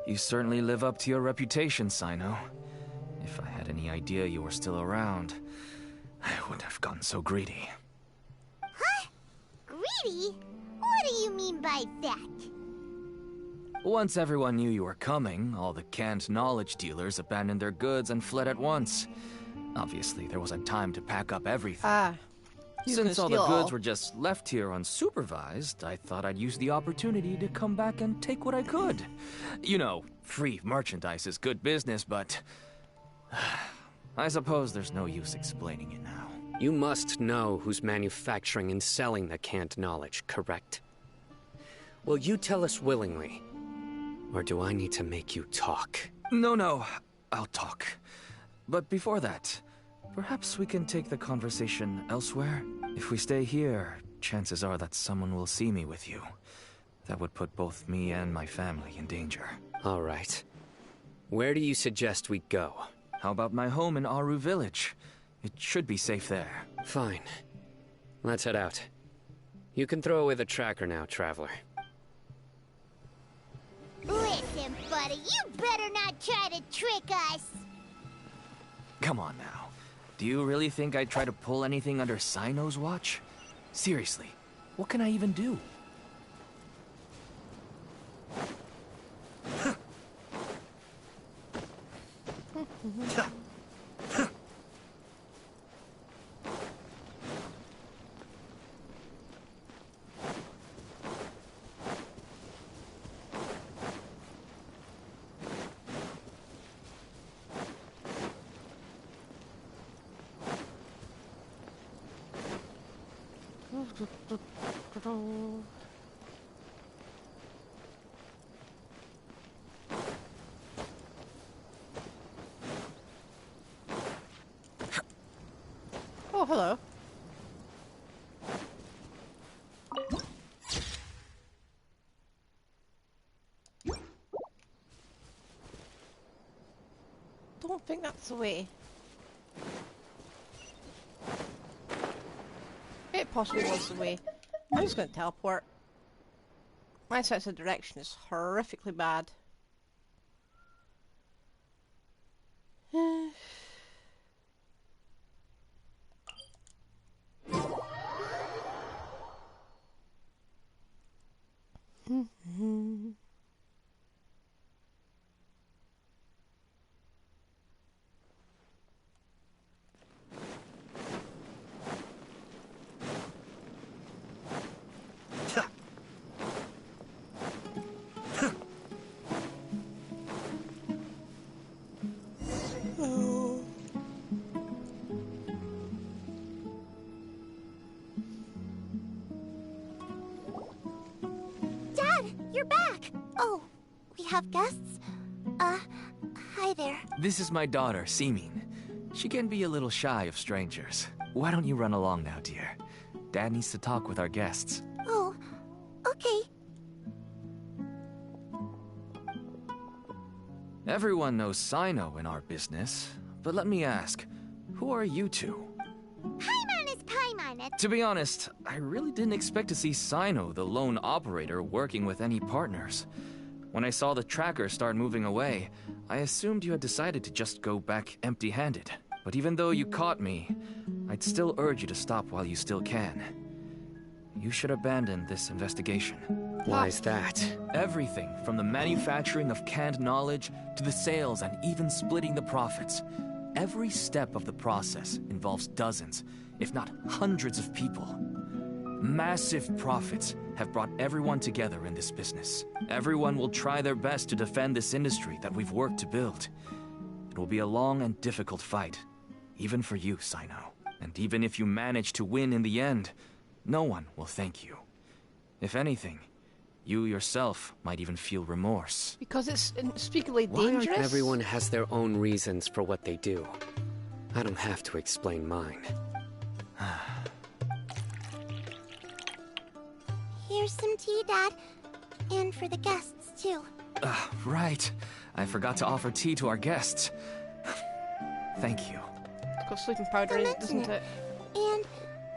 You certainly live up to your reputation, Cyno. If I had any idea you were still around, I wouldn't have gotten so greedy. Huh? Greedy? What do you mean by that? Once everyone knew you were coming, all the canned knowledge dealers abandoned their goods and fled at once. Obviously, there wasn't time to pack up everything. Ah. Since all the goods were just left here unsupervised, I thought I'd use the opportunity to come back and take what I could. You know, free merchandise is good business, but I suppose there's no use explaining it now. You must know who's manufacturing and selling the canned knowledge, correct? Will you tell us willingly? Or do I need to make you talk? No, I'll talk. But before that, perhaps we can take the conversation elsewhere? If we stay here, chances are that someone will see me with you. That would put both me and my family in danger. All right. Where do you suggest we go? How about my home in Aru Village? It should be safe there. Fine. Let's head out. You can throw away the tracker now, Traveler. Listen, buddy, you better not try to trick us. Come on now. Do you really think I'd try to pull anything under Cyno's watch? Seriously, what can I even do? Oh, hello. Don't think that's the way. It possibly was the way. I'm just going to teleport. My sense of direction is horrifically bad. you're back. Oh, we have guests? Hi there. This is my daughter, Seeming. She can be a little shy of strangers. Why don't you run along now, dear? Dad needs to talk with our guests. Oh, okay. Everyone knows Cyno in our business, but let me ask, who are you two? Paimon is Paimon. To be honest, I really didn't expect to see Cyno, the lone operator, working with any partners. When I saw the tracker start moving away, I assumed you had decided to just go back empty-handed. But even though you caught me, I'd still urge you to stop while you still can. You should abandon this investigation. Why is that? Everything from the manufacturing of canned knowledge to the sales and even splitting the profits. Every step of the process involves dozens, if not hundreds of people. Massive profits have brought everyone together in this business. Everyone will try their best to defend this industry that we've worked to build. It will be a long and difficult fight, even for you, Cyno. And even if you manage to win in the end, no one will thank you. If anything, you yourself might even feel remorse. Because it's unspeakably Why dangerous? everyone has their own reasons for what they do? I don't have to explain mine. Here's some tea, Dad. And for the guests, too. Right. I forgot to offer tea to our guests. Thank you. It's got sleeping powder in it, doesn't it? And,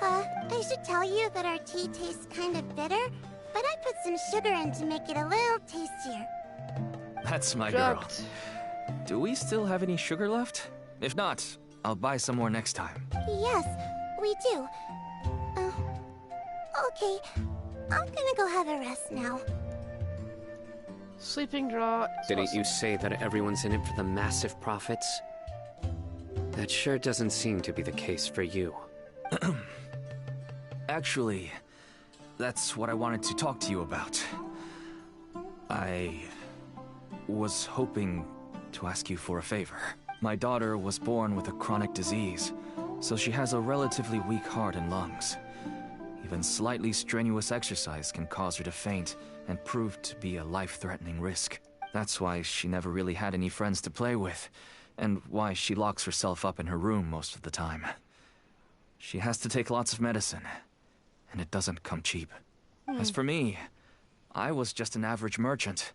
I should tell you that our tea tastes kind of bitter, but I put some sugar in to make it a little tastier. That's my Drugged. girl. Do we still have any sugar left? If not, I'll buy some more next time. Yes, we do. Okay. I'm gonna go have a rest now. Sleeping draught. Didn't you say that everyone's in it for the massive profits? That sure doesn't seem to be the case for you. Actually, that's what I wanted to talk to you about. I was hoping to ask you for a favor. My daughter was born with a chronic disease, so she has a relatively weak heart and lungs. Even slightly strenuous exercise can cause her to faint and prove to be a life-threatening risk. That's why she never really had any friends to play with, and why she locks herself up in her room most of the time. She has to take lots of medicine, and it doesn't come cheap. As for me, I was just an average merchant.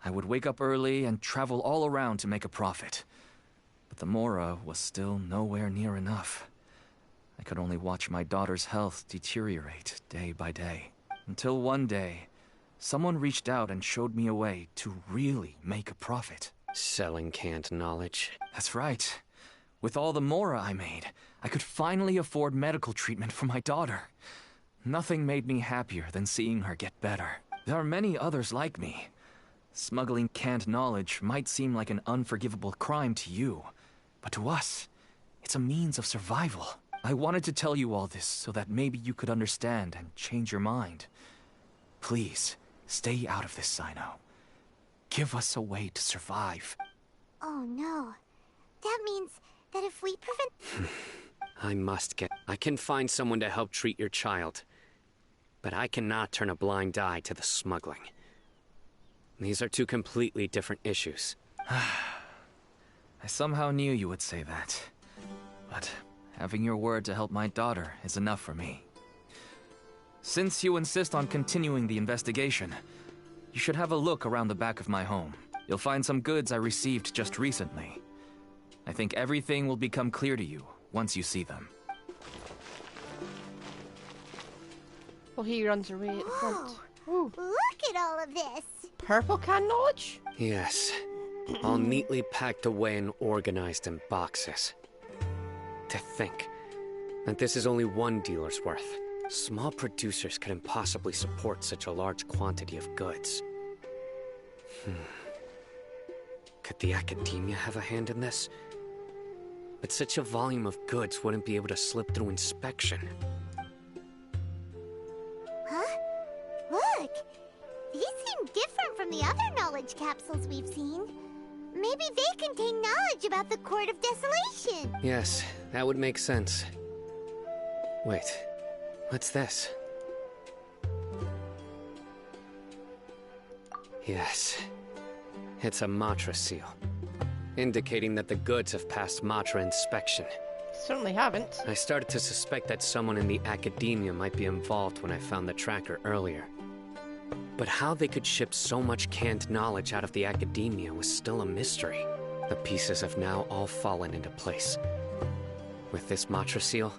I would wake up early and travel all around to make a profit. But the Mora was still nowhere near enough. I could only watch my daughter's health deteriorate day by day. Until one day, someone reached out and showed me a way to really make a profit. Selling canned knowledge? That's right. With all the Mora I made, I could finally afford medical treatment for my daughter. Nothing made me happier than seeing her get better. There are many others like me. Smuggling canned knowledge might seem like an unforgivable crime to you, but to us, it's a means of survival. I wanted to tell you all this so that maybe you could understand and change your mind. Please, stay out of this, Cyno. Give us a way to survive. Oh no. That means that if we prevent... I can find someone to help treat your child. But I cannot turn a blind eye to the smuggling. These are two completely different issues. I somehow knew you would say that. But having your word to help my daughter is enough for me. Since you insist on continuing the investigation, you should have a look around the back of my home. You'll find some goods I received just recently. I think everything will become clear to you once you see them. Well, he runs away at the front. Ooh. Look at all of this! Purple can knowledge? Yes. All neatly packed away and organized in boxes. To think that this is only one dealer's worth. Small producers couldn't possibly support such a large quantity of goods. Could the academia have a hand in this? But such a volume of goods wouldn't be able to slip through inspection. Huh? Look! These seem different from the other knowledge capsules we've seen. Maybe they contain knowledge about the Court of Desolation. Yes, that would make sense. Wait, what's this? Yes. It's a Matra seal, indicating that the goods have passed Matra inspection. Certainly haven't. I started to suspect that someone in the academia might be involved when I found the tracker earlier. But how they could ship so much canned knowledge out of the academia was still a mystery. The pieces have now all fallen into place. With this Matra seal,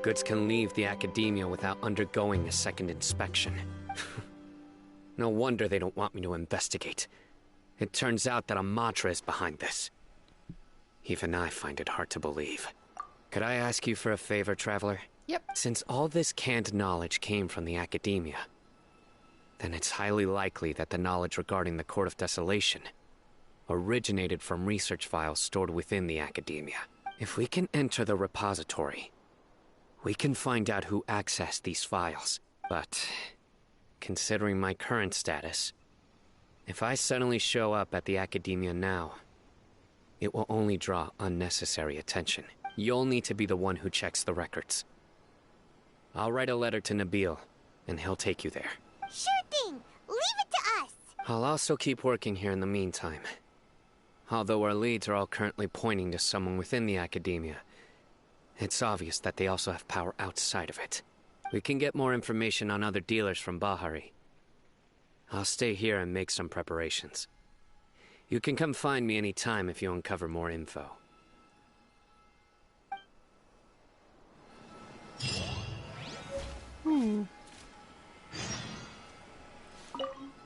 goods can leave the academia without undergoing a second inspection. No wonder they don't want me to investigate. It turns out that a Matra is behind this. Even I find it hard to believe. Could I ask you for a favor, Traveler? Yep. Since all this canned knowledge came from the academia, then it's highly likely that the knowledge regarding the Court of Desolation originated from research files stored within the academia. If we can enter the repository, we can find out who accessed these files. But, considering my current status, if I suddenly show up at the academia now, it will only draw unnecessary attention. You'll need to be the one who checks the records. I'll write a letter to Nabil, and he'll take you there. Sure thing! Leave it to us! I'll also keep working here in the meantime. Although our leads are all currently pointing to someone within the academia, it's obvious that they also have power outside of it. We can get more information on other dealers from Bahari. I'll stay here and make some preparations. You can come find me anytime if you uncover more info.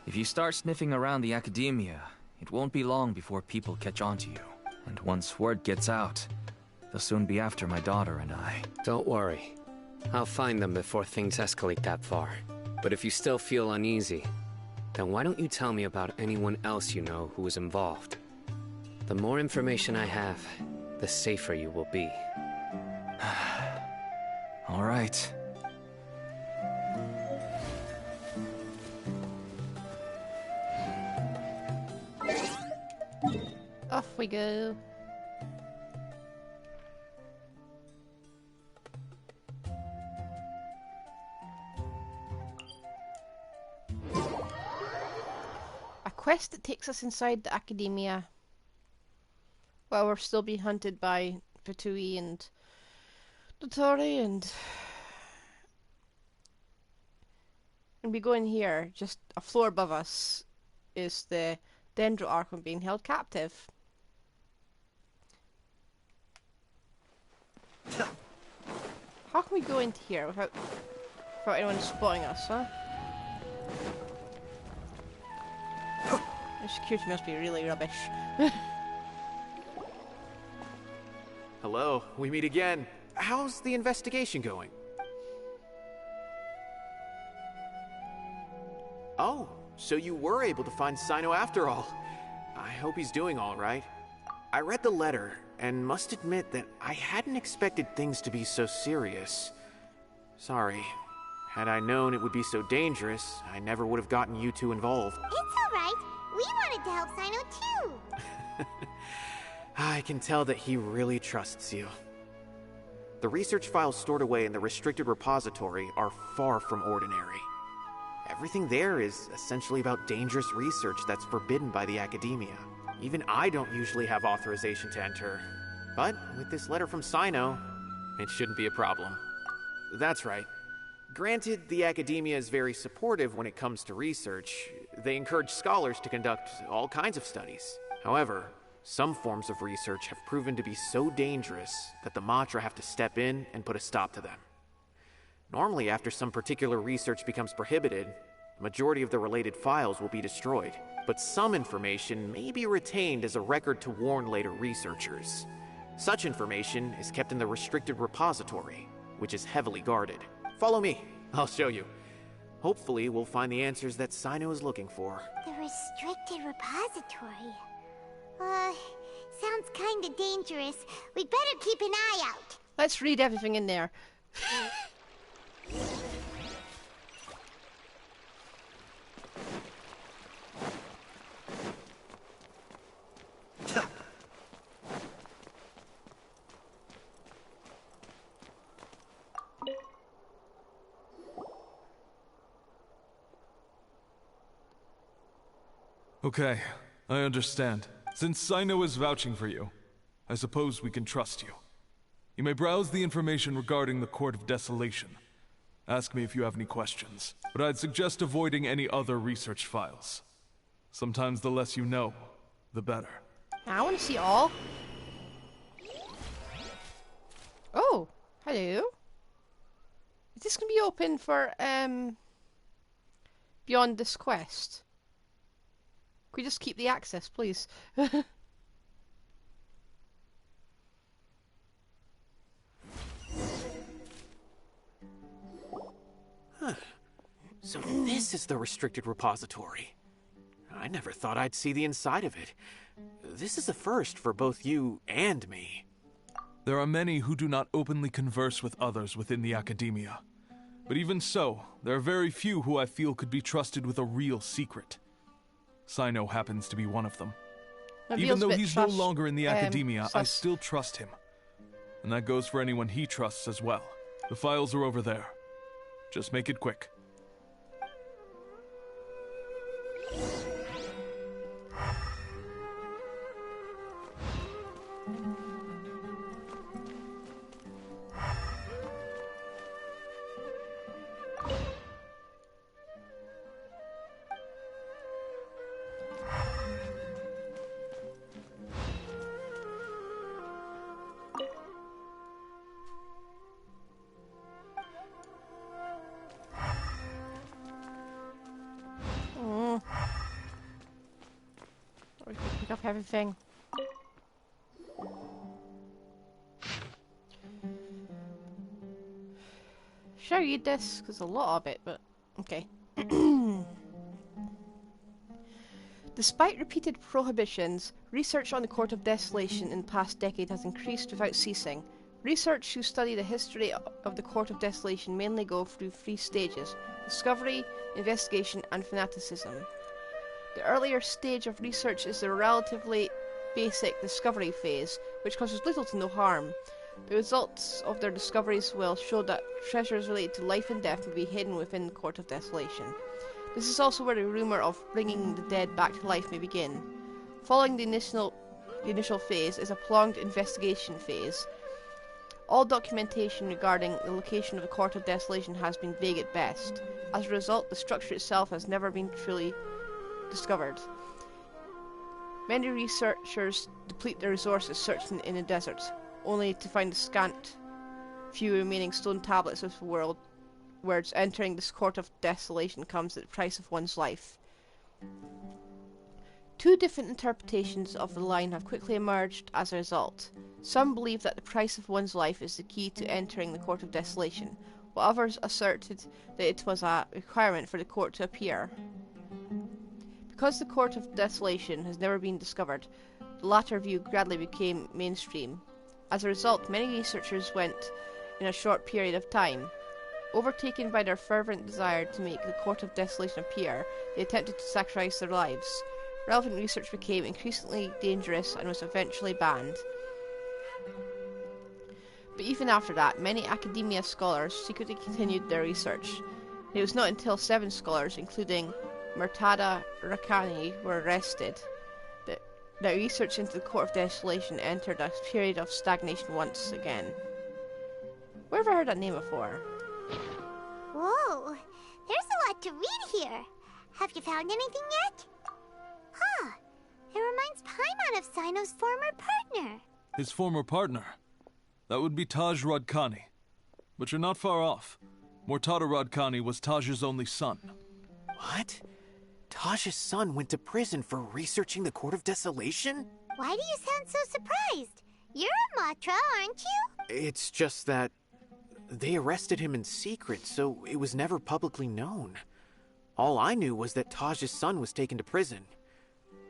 If you start sniffing around the academia, it won't be long before people catch on to you. And once word gets out, they'll soon be after my daughter and I. Don't worry. I'll find them before things escalate that far. But if you still feel uneasy, then why don't you tell me about anyone else you know who was involved? The more information I have, the safer you will be. All right. Off we go. A quest that takes us inside the academia while we're still being hunted by Fatui and Dotori and we go in here, just a floor above us is the Dendro Archon being held captive. How can we go into here without anyone spotting us, huh? The security must be really rubbish. Hello, we meet again. How's the investigation going? Oh, so you were able to find Cyno after all. I hope he's doing all right. I read the letter, and must admit that I hadn't expected things to be so serious. Sorry. Had I known it would be so dangerous, I never would have gotten you two involved. It's alright. We wanted to help Cyno too. I can tell that he really trusts you. The research files stored away in the restricted repository are far from ordinary. Everything there is essentially about dangerous research that's forbidden by the academia. Even I don't usually have authorization to enter. But with this letter from Cyno, it shouldn't be a problem. That's right. Granted, the academia is very supportive when it comes to research. They encourage scholars to conduct all kinds of studies. However, some forms of research have proven to be so dangerous that the Matra have to step in and put a stop to them. Normally, after some particular research becomes prohibited, the majority of the related files will be destroyed. But some information may be retained as a record to warn later researchers. Such information is kept in the restricted repository, which is heavily guarded. Follow me, I'll show you. Hopefully, we'll find the answers that Cyno is looking for. The restricted repository. Sounds kinda dangerous. We'd better keep an eye out. Let's read everything in there. Okay, I understand. Since Cyno is vouching for you, I suppose we can trust you. You may browse the information regarding the Court of Desolation. Ask me if you have any questions, but I'd suggest avoiding any other research files. Sometimes the less you know, the better. I want to see all. Oh, hello. Is this going to be open for, beyond this quest? Could we just keep the access, please? Huh. So this is the restricted repository. I never thought I'd see the inside of it. This is a first for both you and me. There are many who do not openly converse with others within the academia. But even so, there are very few who I feel could be trusted with a real secret. Cyno happens to be one of them. Even though he's no longer in the academia, I still trust him. And that goes for anyone he trusts as well. The files are over there. Just make it quick. We can pick up everything. Should I read this? Because a lot of it, but okay. Despite repeated prohibitions, research on the Court of Desolation in the past decade has increased without ceasing. Researchers who study the history of the Court of Desolation mainly go through 3 stages: discovery, investigation, and fanaticism. The earlier stage of research is the relatively basic discovery phase, which causes little to no harm. The results of their discoveries will show that treasures related to life and death may be hidden within the Court of Desolation. This is also where the rumour of bringing the dead back to life may begin. Following the initial phase is a prolonged investigation phase. All documentation regarding the location of the Court of Desolation has been vague at best. As a result, the structure itself has never been truly discovered. Many researchers deplete their resources searching in the desert, only to find the scant few remaining stone tablets of the words entering this Court of Desolation comes at the price of one's life. 2 different interpretations of the line have quickly emerged as a result. Some believe that the price of one's life is the key to entering the Court of Desolation, while others asserted that it was a requirement for the court to appear. Because the Court of Desolation has never been discovered, the latter view gradually became mainstream. As a result, many researchers went in a short period of time. Overtaken by their fervent desire to make the Court of Desolation appear, they attempted to sacrifice their lives. Relevant research became increasingly dangerous and was eventually banned. But even after that, many academia scholars secretly continued their research. It was not until 7 scholars, including Murtada Rakani, were arrested that research into the Court of Desolation entered a period of stagnation once again. Where have I heard that name before? Whoa, there's a lot to read here. Have you found anything yet? Huh, it reminds Paimon of Cyno's former partner. His former partner? That would be Taj Radkani. But you're not far off. Murtada Radkani was Taj's only son. What? Taj's son went to prison for researching the Court of Desolation? Why do you sound so surprised? You're a Matra, aren't you? It's just that they arrested him in secret, so it was never publicly known. All I knew was that Taj's son was taken to prison.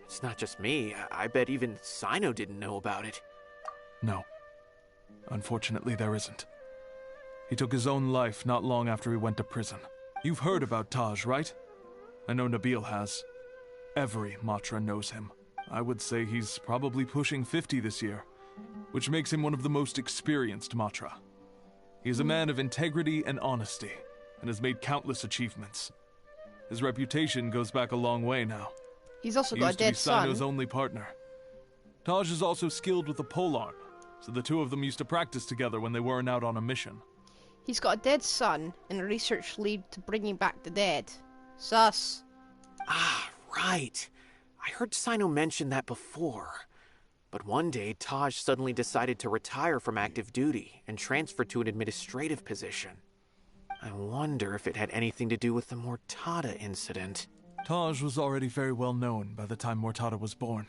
It's not just me. I bet even Cyno didn't know about it. No. Unfortunately, there isn't. He took his own life not long after he went to prison. You've heard about Taj, right? I know Nabil has. Every Matra knows him. I would say he's probably pushing 50 this year, which makes him one of the most experienced Matra. He is a man of integrity and honesty, and has made countless achievements. His reputation goes back a long way now. He's also He got a used to be dead son. Cyno's only partner. Taj is also skilled with the polearm, so the two of them used to practice together when they weren't out on a mission. He's got a dead son and a research lead to bringing back the dead. Sus. Ah, right. I heard Cyno mention that before. But one day, Taj suddenly decided to retire from active duty and transfer to an administrative position. I wonder if it had anything to do with the Mortada incident. Taj was already very well known by the time Mortada was born.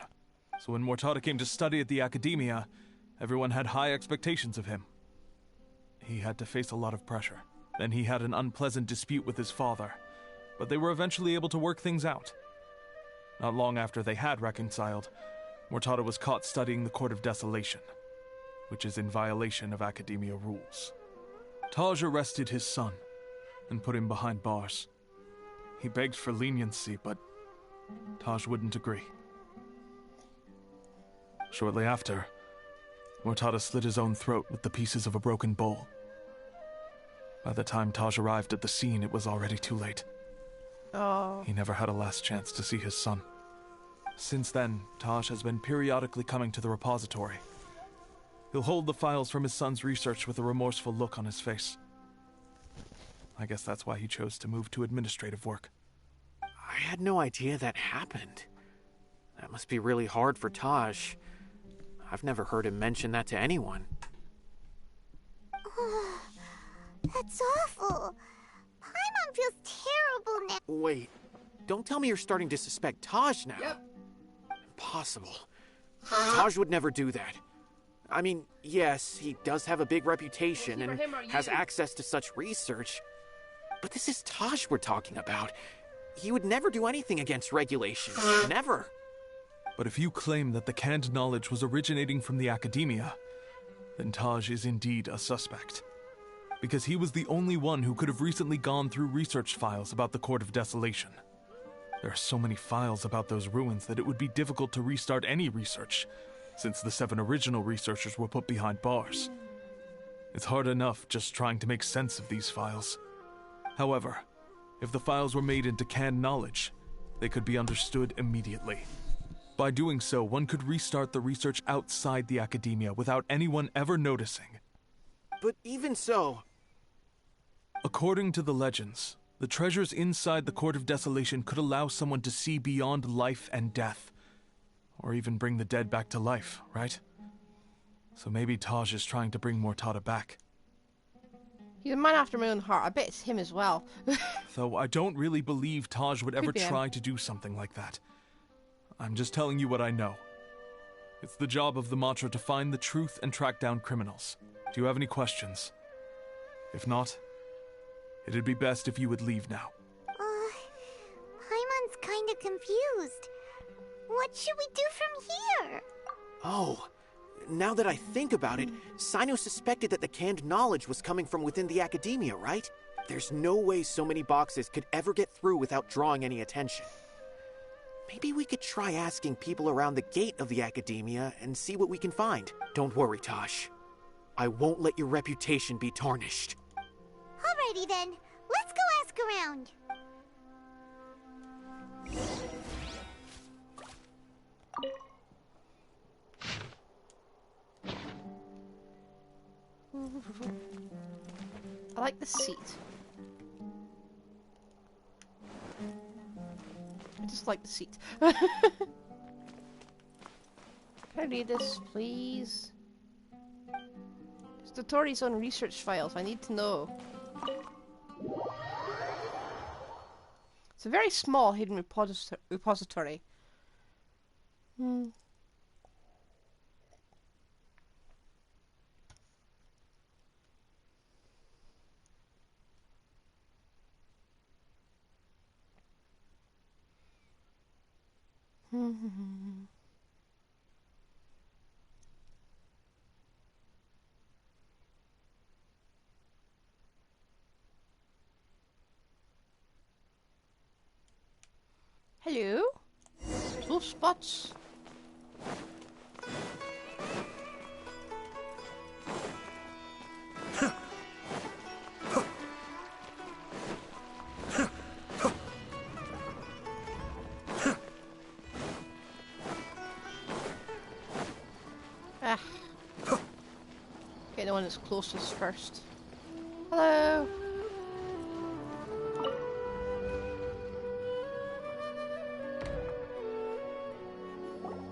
So when Mortada came to study at the Academia, everyone had high expectations of him. He had to face a lot of pressure. Then he had an unpleasant dispute with his father, but they were eventually able to work things out. Not long after they had reconciled, Mortada was caught studying the Court of Desolation, which is in violation of Academia rules. Taj arrested his son and put him behind bars. He begged for leniency, but Taj wouldn't agree. Shortly after, Mortada slit his own throat with the pieces of a broken bowl. By the time Taj arrived at the scene, it was already too late. Oh. He never had a last chance to see his son. Since then, Taj has been periodically coming to the repository. He'll hold the files from his son's research with a remorseful look on his face. I guess that's why he chose to move to administrative work. I had no idea that happened. That must be really hard for Taj. I've never heard him mention that to anyone. Oh, that's awful. Paimon feels terrible now. Wait, don't tell me you're starting to suspect Taj now. Yep. Impossible. Taj would never do that. I mean, yes, he does have a big reputation and has access to such research. But this is Taj we're talking about. He would never do anything against regulations. Never. But if you claim that the canned knowledge was originating from the Academia, then Taj is indeed a suspect. Because he was the only one who could have recently gone through research files about the Court of Desolation. There are so many files about those ruins that it would be difficult to restart any research, since the 7 original researchers were put behind bars. It's hard enough just trying to make sense of these files. However, if the files were made into canned knowledge, they could be understood immediately. By doing so, one could restart the research outside the Academia without anyone ever noticing. But even so... According to the legends, the treasures inside the Court of Desolation could allow someone to see beyond life and death. Or even bring the dead back to life, right? So maybe Taj is trying to bring Mortada back. He's a man after my own heart. I bet it's him as well. Though I don't really believe Taj would ever try to do something like that. I'm just telling you what I know. It's the job of the Matra to find the truth and track down criminals. Do you have any questions? If not, it'd be best if you would leave now. Paimon's kinda confused. What should we do from here? Oh, now that I think about it, Cyno suspected that the canned knowledge was coming from within the Academia, right? There's no way so many boxes could ever get through without drawing any attention. Maybe we could try asking people around the gate of the Academia and see what we can find. Don't worry, Taj. I won't let your reputation be tarnished. Alrighty then, let's go ask around. I like the seat. I just like the seat. Can I read this, please? It's the Tory's own research files. I need to know. It's a very small hidden repository. Hello? Two spots. the one that's closest first. Hello!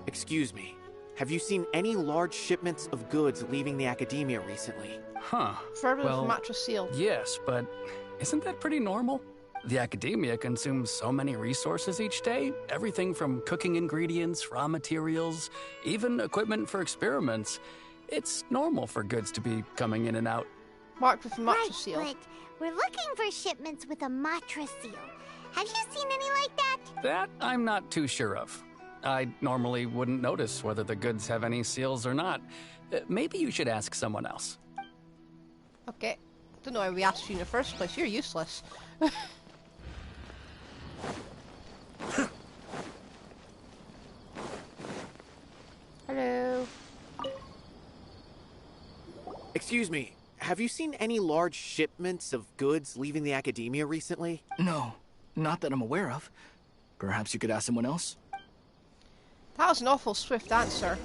Excuse me. Have you seen any large shipments of goods leaving the academia recently? Huh. Further mattress seal. Yes, but isn't that pretty normal? The academia consumes so many resources each day. Everything from cooking ingredients, raw materials, even equipment for experiments. It's normal for goods to be coming in and out. Marked with a mattress seal. But we're looking for shipments with a mattress seal. Have you seen any like that? That I'm not too sure of. I normally wouldn't notice whether the goods have any seals or not. Maybe you should ask someone else. Okay. Don't know why we asked you in the first place. You're useless. Hello. Excuse me. Have you seen any large shipments of goods leaving the academia recently? No, not that I'm aware of. Perhaps you could ask someone else? That was an awful swift answer.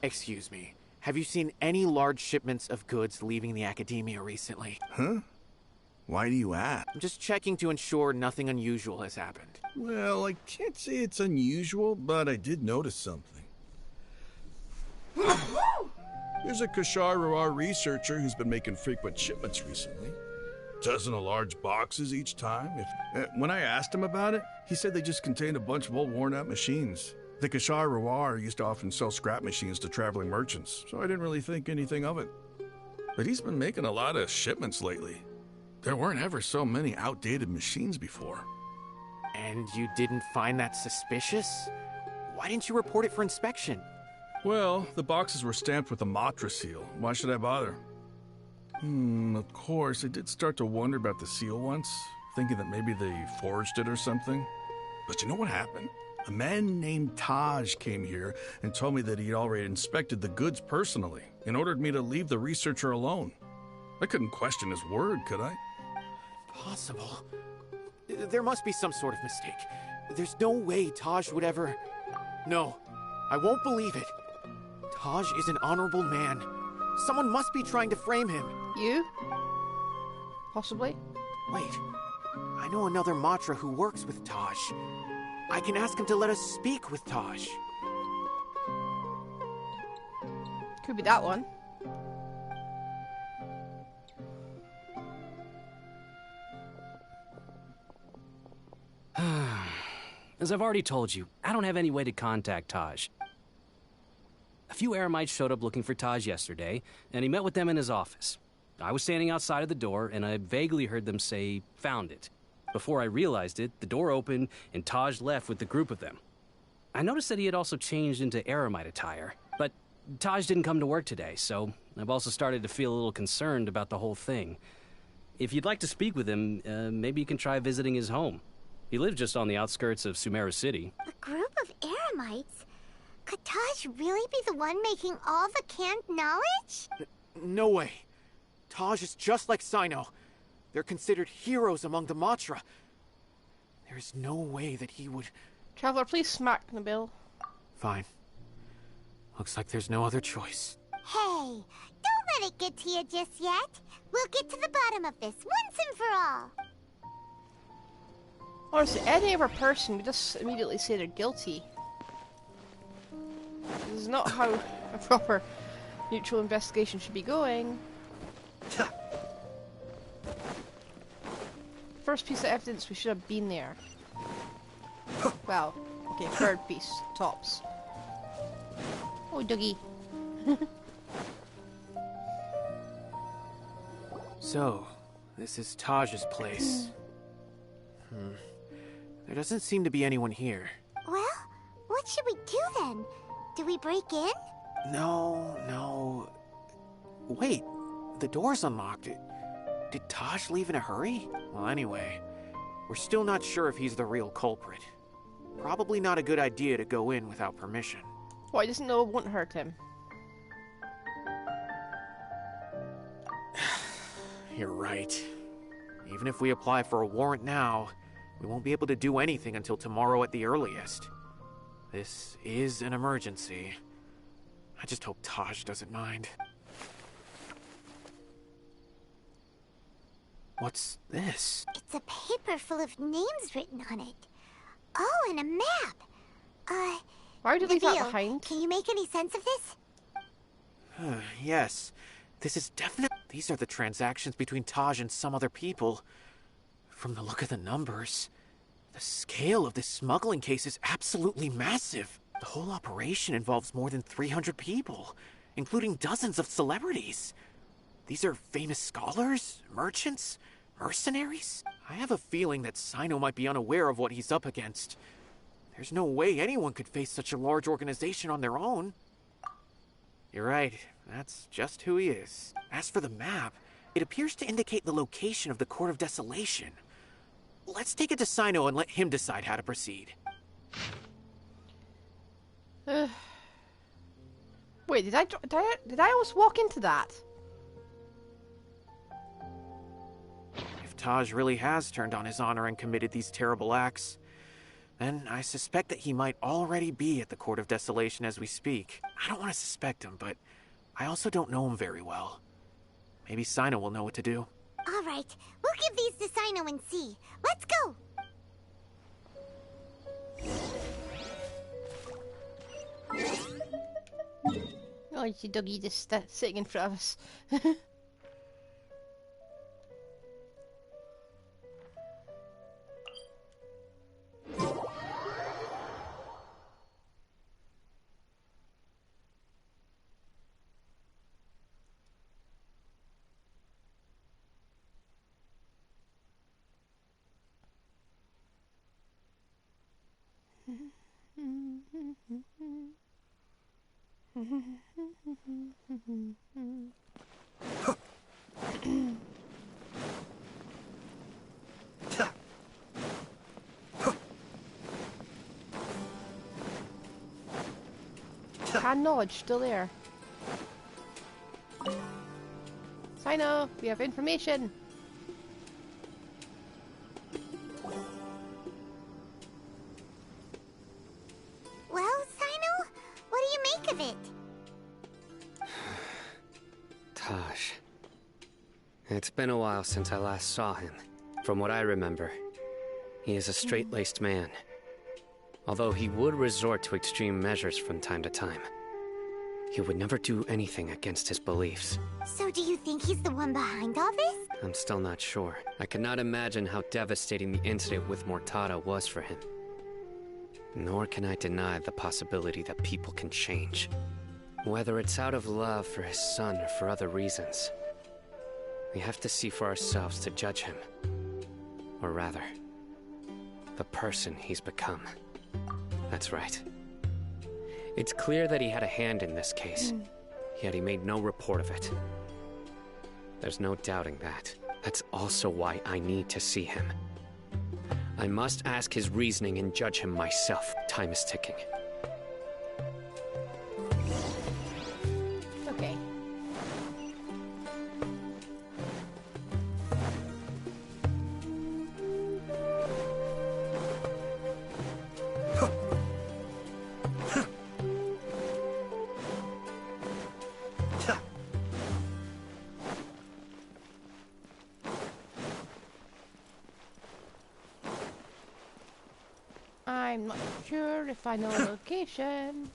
Excuse me. Have you seen any large shipments of goods leaving the academia recently? Huh? Why do you ask? I'm just checking to ensure nothing unusual has happened. Well, I can't say it's unusual, but I did notice something. There's a Kseudonym researcher who's been making frequent shipments recently. Dozen of large boxes each time. When I asked him about it, he said they just contained a bunch of old worn-out machines. The Kseudonym used to often sell scrap machines to traveling merchants, so I didn't really think anything of it. But he's been making a lot of shipments lately. There weren't ever so many outdated machines before. And you didn't find that suspicious? Why didn't you report it for inspection? Well, the boxes were stamped with a Matra seal. Why should I bother? Of course, I did start to wonder about the seal once, thinking that maybe they forged it or something. But you know what happened? A man named Taj came here and told me that he'd already inspected the goods personally and ordered me to leave the researcher alone. I couldn't question his word, could I? Possible. There must be some sort of mistake. There's no way Taj would ever... No, I won't believe it. Taj is an honorable man. Someone must be trying to frame him. You? Possibly? Wait, I know another Matra who works with Taj. I can ask him to let us speak with Taj. Could be that one. As I've already told you, I don't have any way to contact Taj. A few Eremites showed up looking for Taj yesterday, and he met with them in his office. I was standing outside of the door, and I vaguely heard them say, "Found it." Before I realized it, the door opened, and Taj left with the group of them. I noticed that he had also changed into Eremite attire, but Taj didn't come to work today, so I've also started to feel a little concerned about the whole thing. If you'd like to speak with him, maybe you can try visiting his home. He lives just on the outskirts of Sumeru City. A group of Eremites? Could Taj really be the one making all the canned knowledge? No way. Taj is just like Cyno. They're considered heroes among the Matra. There is no way that he would... Traveler, please smack Nabil. Fine. Looks like there's no other choice. Hey, don't let it get to you just yet. We'll get to the bottom of this once and for all. Honestly, any other person would just immediately say they're guilty. This is not how a proper neutral investigation should be going. First piece of evidence, we should have been there. Well, okay, third piece, tops. Oh, Dougie. So, this is Taj's place. There doesn't seem to be anyone here. Well, what should we do then? Do we break in? No. Wait, the door's unlocked. Did Taj leave in a hurry? Well, anyway, we're still not sure if he's the real culprit. Probably not a good idea to go in without permission. Well, he doesn't know it won't hurt him. You're right. Even if we apply for a warrant now, we won't be able to do anything until tomorrow at the earliest. This is an emergency. I just hope Taj doesn't mind. What's this? It's a paper full of names written on it. Oh, and a map. Why did we leave that Nabil, behind? Can you make any sense of this? Yes. This is definitely... These are the transactions between Taj and some other people. From the look of the numbers, the scale of this smuggling case is absolutely massive. The whole operation involves more than 300 people, including dozens of celebrities. These are famous scholars, merchants, mercenaries. I have a feeling that Cyno might be unaware of what he's up against. There's no way anyone could face such a large organization on their own. You're right, that's just who he is. As for the map, it appears to indicate the location of the Court of Desolation. Let's take it to Cyno and let him decide how to proceed. Wait, did I almost walk into that? If Taj really has turned on his honor and committed these terrible acts, then I suspect that he might already be at the Court of Desolation as we speak. I don't want to suspect him, but I also don't know him very well. Maybe Cyno will know what to do. All right, we'll give these to Cyno and see. Let's go! Oh, you see Dougie just sitting in front of us. Can knowledge still there. Cyno, we have information. Well, Cyno, what do you make of it? Taj. It's been a while since I last saw him. From what I remember, he is a straight-laced man. Although he would resort to extreme measures from time to time, he would never do anything against his beliefs. So do you think he's the one behind all this? I'm still not sure. I cannot imagine how devastating the incident with Mortada was for him. Nor can I deny the possibility that people can change. Whether it's out of love for his son or for other reasons, we have to see for ourselves to judge him. Or rather, the person he's become. That's right. It's clear that he had a hand in this case, yet he made no report of it. There's no doubting that. That's also why I need to see him. I must ask his reasoning and judge him myself. Time is ticking. Okay. I'm not sure if I know the location.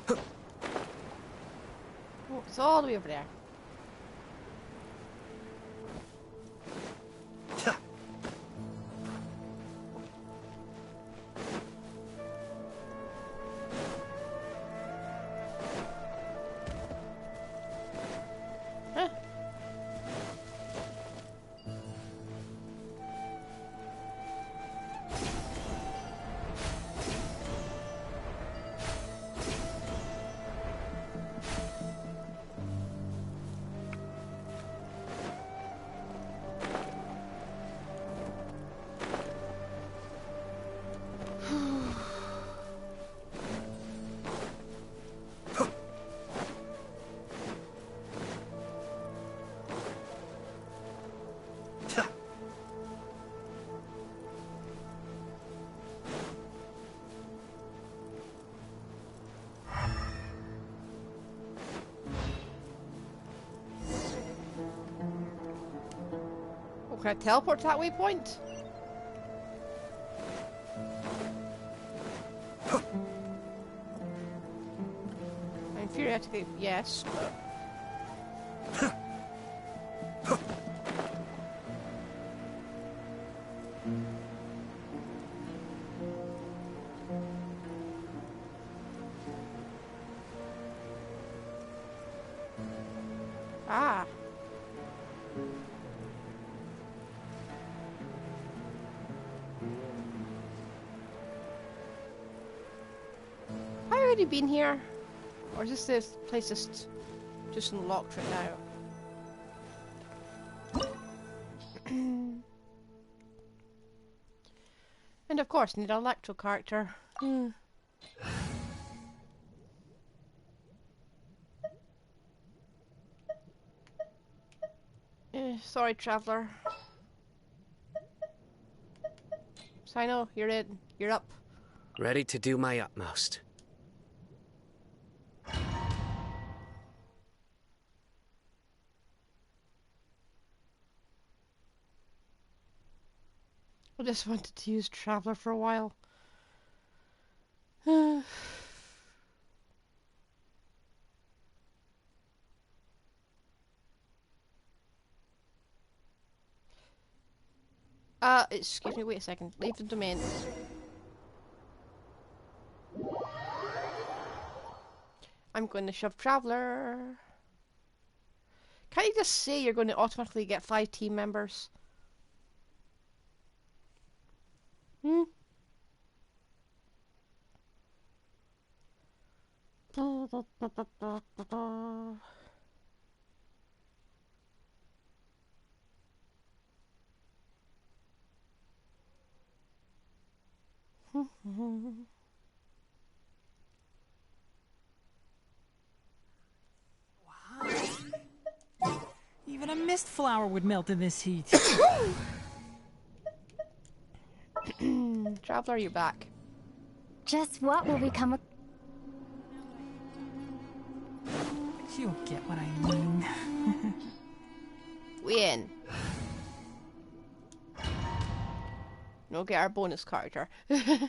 Oh, it's all the way over there. Huh? Can I teleport to that waypoint? I mean, theoretically, yes, but... Ah. Have I already been here? Or is this place just unlocked right now? And of course, need an electro character. Sorry, traveler. Cyno, you're in. You're up. Ready to do my utmost. I just wanted to use traveler for a while. Excuse me, wait a second. Leave the domain. I'm going to shove traveler. Can't you just say you're going to automatically get 5 team members? Even a mist flower would melt in this heat. Traveler, you're back. Just what will become of... You'll get what I mean. Win. No, get our bonus character. He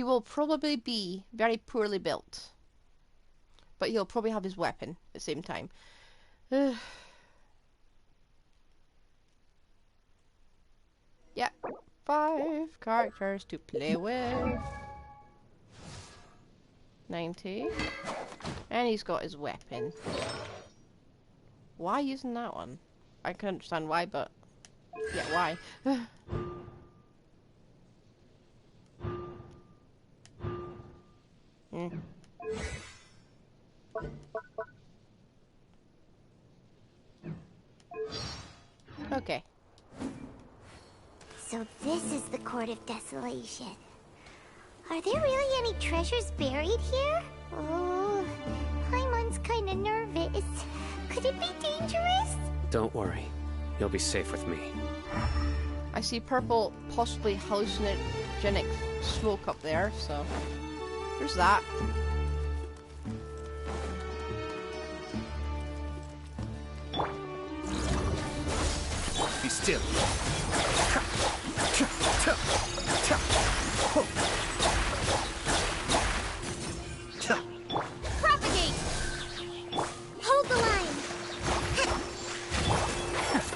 will probably be very poorly built, but he'll probably have his weapon at the same time. Yep, 5 characters to play with. 90. And he's got his weapon. Why using that one? I can understand why, but... yeah, why? Okay. So this is the Court of Desolation. Are there really any treasures buried here? Oh, Paimon's kinda nervous. Could it be dangerous? Don't worry. You'll be safe with me. I see purple, possibly hallucinogenic smoke up there, so... there's that. Be still. Propagate! Hold the line!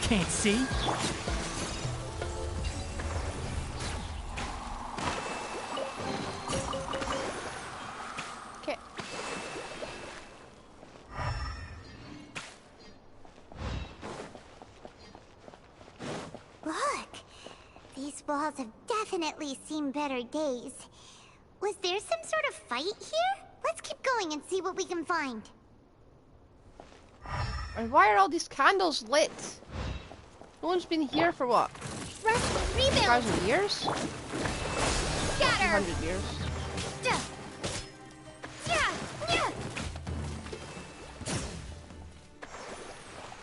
Can't see? Okay. Look! These walls have definitely seen better days. Was there some sort of fight here? Let's keep going and see what we can find. And why are all these candles lit? No one's been here for what? Rust, rebuild! 1,000 years? Scatter! 100 years.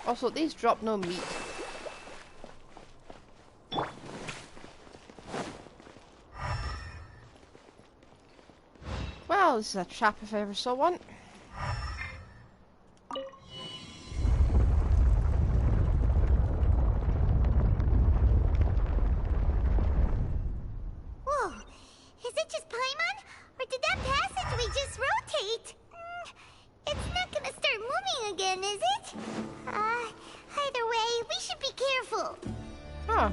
Also, these drop no meat. Well, Well, this is a trap if I ever saw one. Whoa, is it just Paimon? Or did that passageway just rotate? It's not gonna start moving again, is it? Either way, we should be careful. Huh.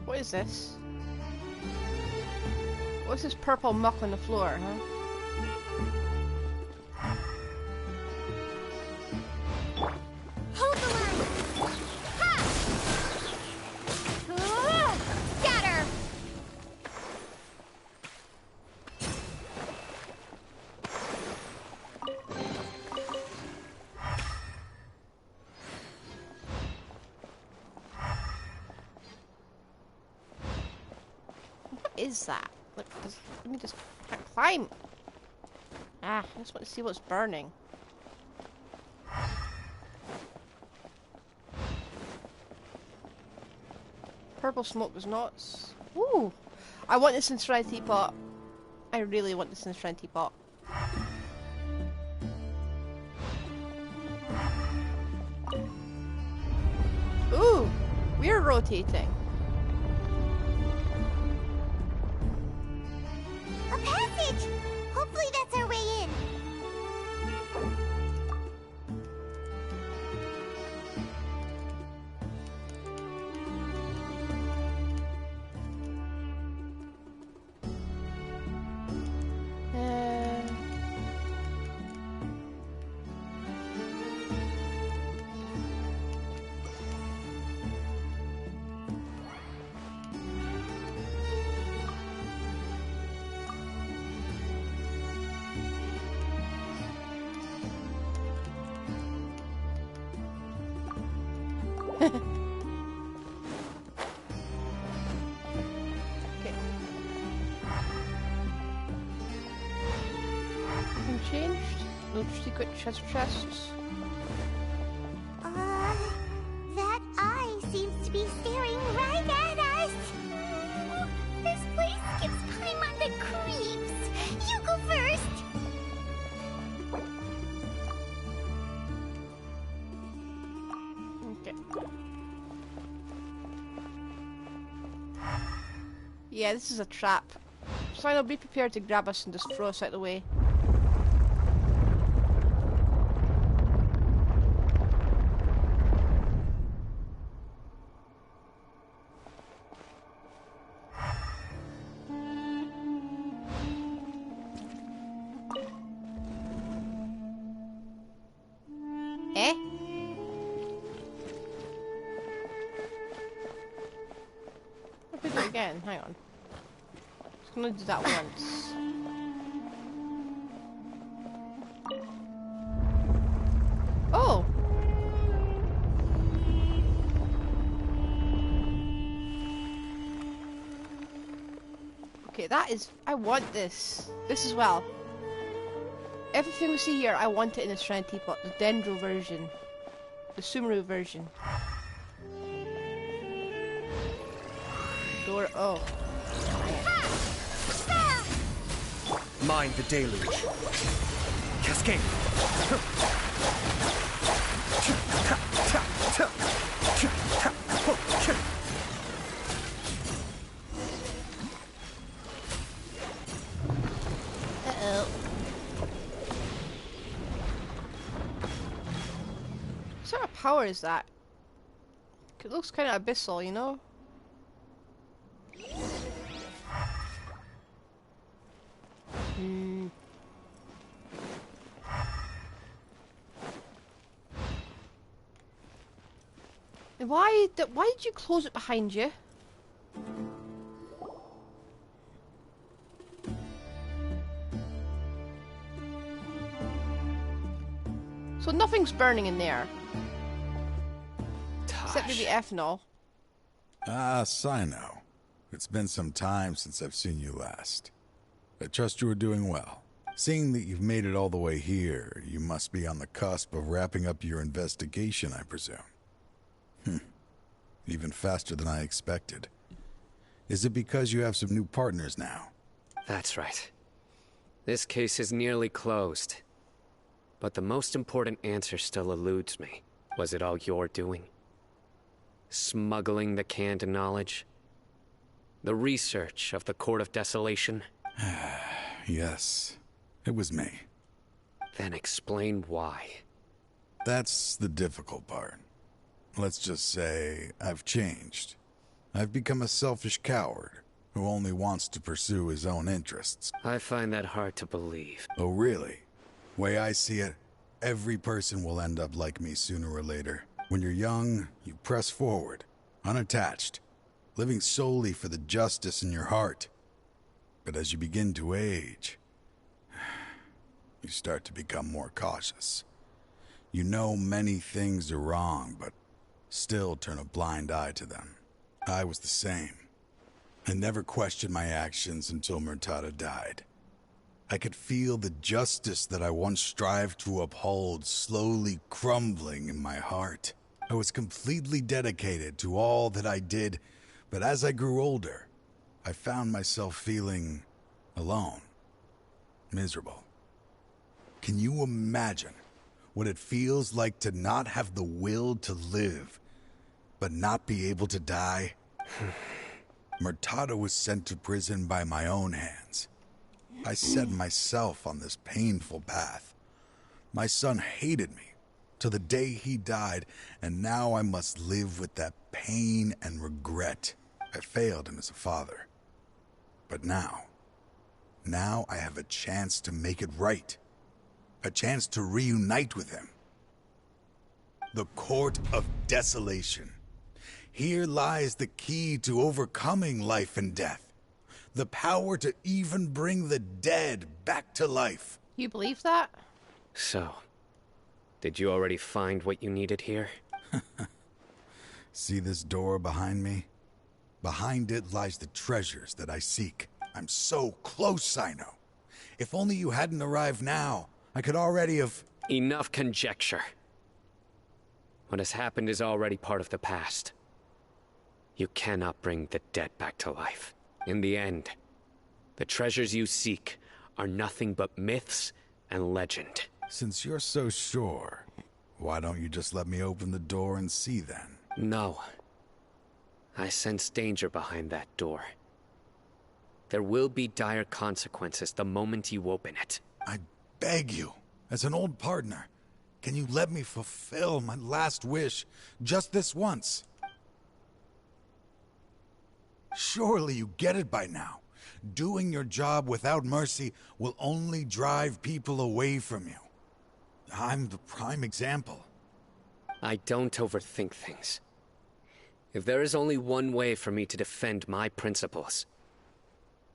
What is this? What's this purple muck on the floor, huh? Hold the line! Ha! Scatter! What is that? Look, let me just climb. Ah, I just want to see what's burning. Purple smoke was not. Ooh! I want this in Shrine Teapot. I really want this in Shrine Teapot. Ooh! We're rotating. A passage! Hopefully that's our way in. Okay. Nothing changed? No secret treasure chests? That eye seems to be staring right at us. This place gives Paimon the creeps. You go first. Okay. Yeah, this is a trap. Cyno, be prepared to grab us and just throw us out of the way. Eh? What did we do again? Hang on. Just gonna do that once. Oh! Okay, that is... I want this. This as well. Everything we see here, I want it in a Shrine Teapot. The Dendro version. The Sumeru version. Door... Oh. Mind the deluge. Cascade. Uh-oh. What sort of power is that? It looks kind of abyssal, you know? Why did you close it behind you? So nothing's burning in there. Except maybe ethanol. Ah, Cyno. It's been some time since I've seen you last. I trust you are doing well. Seeing that you've made it all the way here, you must be on the cusp of wrapping up your investigation, I presume. even faster than I expected. Is it because you have some new partners now? That's right. This case is nearly closed. But the most important answer still eludes me. Was it all your doing? Smuggling the canned knowledge? The research of the Court of Desolation? Yes, it was me. Then explain why. That's the difficult part. Let's just say I've changed. I've become a selfish coward who only wants to pursue his own interests. I find that hard to believe. Oh, really? Way I see it, every person will end up like me sooner or later. When you're young, you press forward, unattached, living solely for the justice in your heart. But as you begin to age, you start to become more cautious. You know many things are wrong, but still turn a blind eye to them. I was the same. I never questioned my actions until Murtada died. I could feel the justice that I once strived to uphold slowly crumbling in my heart. I was completely dedicated to all that I did, but as I grew older, I found myself feeling alone, miserable. Can you imagine what it feels like to not have the will to live, but not be able to die? Murtada was sent to prison by my own hands. I set myself on this painful path. My son hated me till the day he died, and now I must live with that pain and regret. I failed him as a father. But now I have a chance to make it right. A chance to reunite with him. The Court of Desolation. Here lies the key to overcoming life and death. The power to even bring the dead back to life. You believe that? So, did you already find what you needed here? See this door behind me? Behind it lies the treasures that I seek. I'm so close, Cyno. If only you hadn't arrived now, I could already have... Enough conjecture. What has happened is already part of the past. You cannot bring the dead back to life. In the end, the treasures you seek are nothing but myths and legend. Since you're so sure, why don't you just let me open the door and see then? No. I sense danger behind that door. There will be dire consequences the moment you open it. I beg you, as an old partner, can you let me fulfill my last wish just this once? Surely you get it by now. Doing your job without mercy will only drive people away from you. I'm the prime example. I don't overthink things. If there is only one way for me to defend my principles,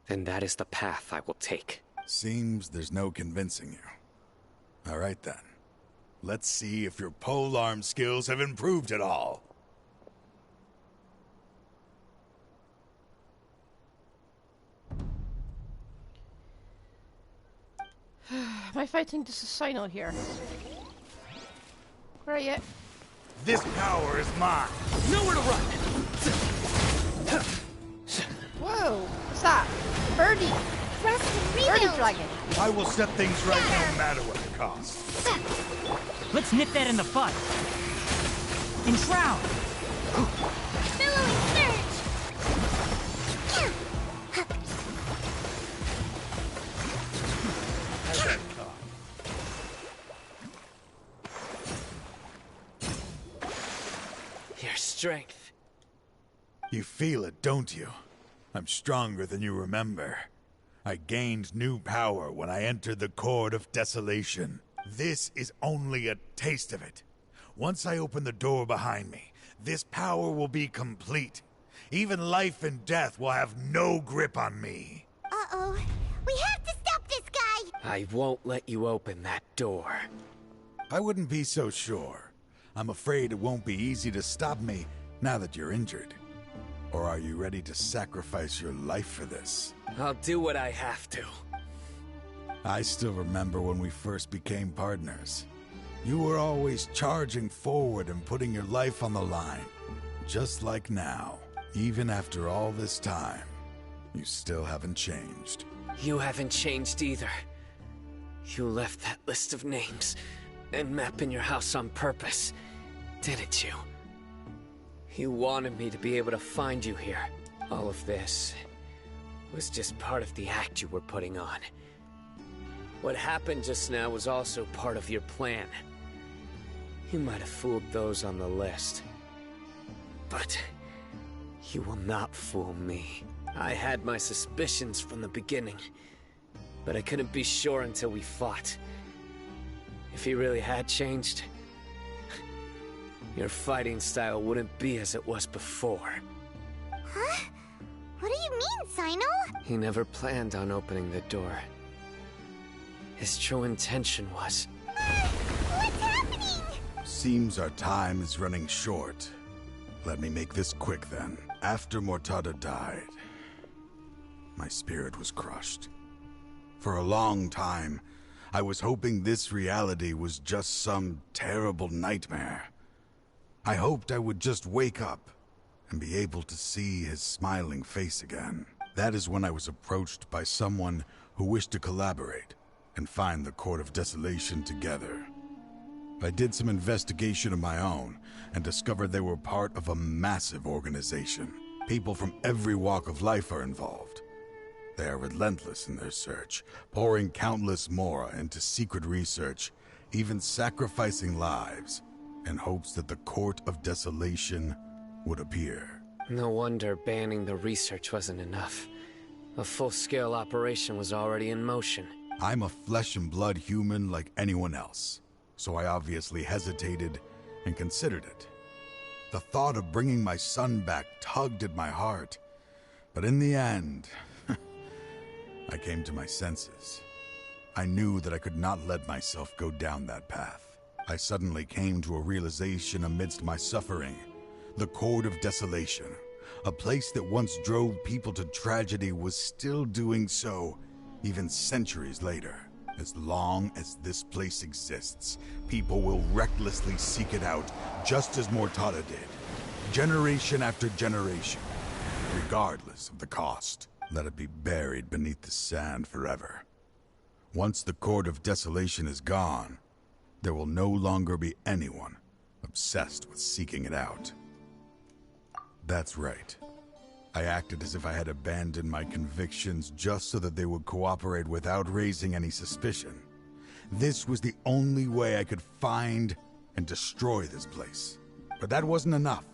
then that is the path I will take. Seems there's no convincing you. All right then. Let's see if your polearm skills have improved at all. Am I fighting this Cyno here? Where are you? This power is mine. Nowhere to run! Whoa! What's that? Birdie! Birdie dragon! I will set things right no matter what the cost. Let's nip that in the bud. Enshroud! Billowing surge! Your strength. You feel it, don't you? I'm stronger than you remember. I gained new power when I entered the Court of Desolation. This is only a taste of it. Once I open the door behind me, this power will be complete. Even life and death will have no grip on me. Uh-oh. We have to stop this guy! I won't let you open that door. I wouldn't be so sure. I'm afraid it won't be easy to stop me now that you're injured. Or are you ready to sacrifice your life for this? I'll do what I have to. I still remember when we first became partners. You were always charging forward and putting your life on the line. Just like now, even after all this time, you still haven't changed. You haven't changed either. You left that list of names and map in your house on purpose, didn't you? You wanted me to be able to find you here. All of this was just part of the act you were putting on. What happened just now was also part of your plan. You might have fooled those on the list, but you will not fool me. I had my suspicions from the beginning, but I couldn't be sure until we fought. If he really had changed, your fighting style wouldn't be as it was before. Huh? What do you mean, Cyno? He never planned on opening the door. His true intention was... What's happening? Seems our time is running short. Let me make this quick then. After Mortada died, my spirit was crushed. For a long time, I was hoping this reality was just some terrible nightmare. I hoped I would just wake up and be able to see his smiling face again. That is when I was approached by someone who wished to collaborate and find the Court of Desolation together. I did some investigation of my own and discovered they were part of a massive organization. People from every walk of life are involved. They are relentless in their search, pouring countless mora into secret research, even sacrificing lives in hopes that the Court of Desolation would appear. No wonder banning the research wasn't enough. A full-scale operation was already in motion. I'm a flesh and blood human like anyone else, so I obviously hesitated and considered it. The thought of bringing my son back tugged at my heart, but in the end, I came to my senses. I knew that I could not let myself go down that path. I suddenly came to a realization amidst my suffering. The Court of Desolation, a place that once drove people to tragedy, was still doing so, even centuries later. As long as this place exists, people will recklessly seek it out, just as Mortada did, generation after generation, regardless of the cost. Let it be buried beneath the sand forever. Once the Court of Desolation is gone, there will no longer be anyone obsessed with seeking it out. That's right. I acted as if I had abandoned my convictions just so that they would cooperate without raising any suspicion. This was the only way I could find and destroy this place. But that wasn't enough.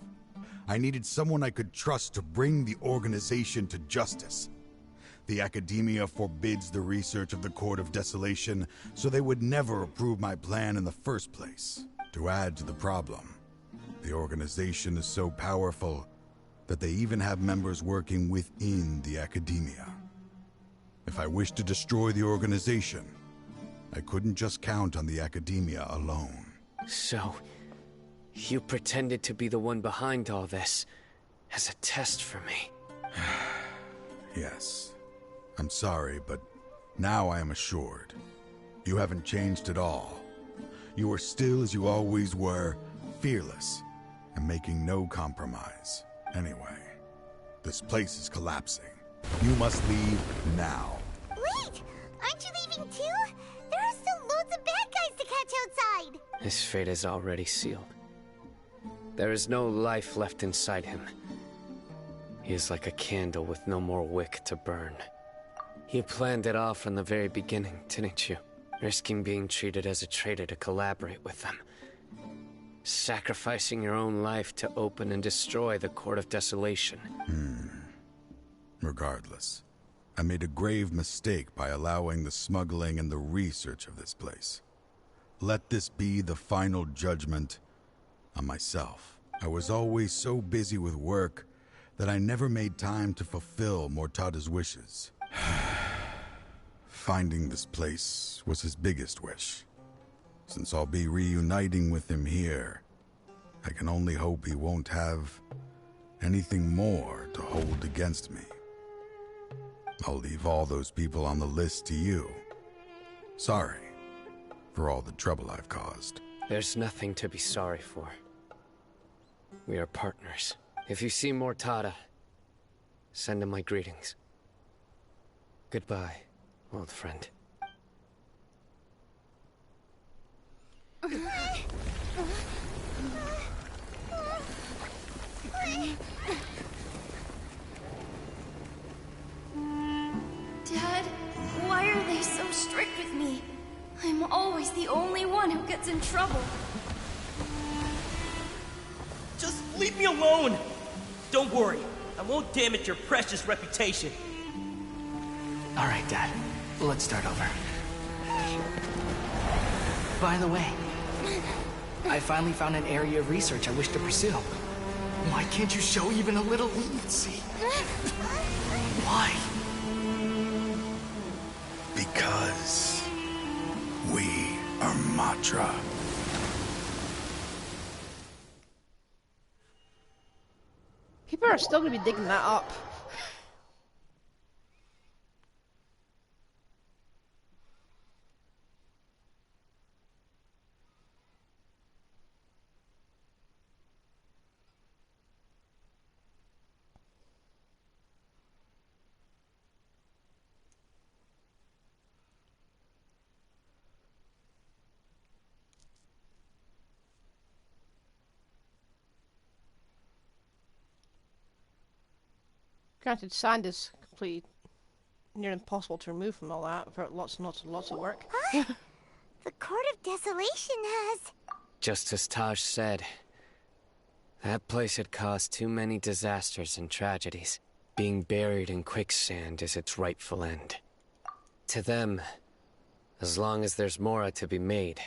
I needed someone I could trust to bring the organization to justice. The Academia forbids the research of the Court of Desolation, so they would never approve my plan in the first place. To add to the problem, the organization is so powerful that they even have members working within the Academia. If I wished to destroy the organization, I couldn't just count on the Academia alone. So, you pretended to be the one behind all this, as a test for me. Yes. I'm sorry, but now I am assured. You haven't changed at all. You are still as you always were, fearless, and making no compromise. Anyway, this place is collapsing. You must leave now. Wait! Aren't you leaving too? There are still loads of bad guys to catch outside! His fate is already sealed. There is no life left inside him. He is like a candle with no more wick to burn. You planned it all from the very beginning, didn't you? Risking being treated as a traitor to collaborate with them. Sacrificing your own life to open and destroy the Court of Desolation. Regardless, I made a grave mistake by allowing the smuggling and the research of this place. Let this be the final judgment on myself. I was always so busy with work that I never made time to fulfill Mortada's wishes. Finding this place was his biggest wish. Since I'll be reuniting with him here, I can only hope he won't have anything more to hold against me. I'll leave all those people on the list to you. Sorry for all the trouble I've caused. There's nothing to be sorry for. We are partners. If you see Mortada, send him my greetings. Goodbye, old friend. Dad, why are they so strict with me? I'm always the only one who gets in trouble. Just leave me alone! Don't worry, I won't damage your precious reputation. Alright, Dad. Let's start over. By the way, I finally found an area of research I wish to pursue. Why can't you show even a little leniency? Why? Because we are Matra. People are still going to be digging that up. Granted, sand is completely near impossible to remove from all that for lots and lots and lots of work. Huh? The Court of Desolation has... Just as Taj said, that place had caused too many disasters and tragedies. Being buried in quicksand is its rightful end. To them, as long as there's Mora to be made,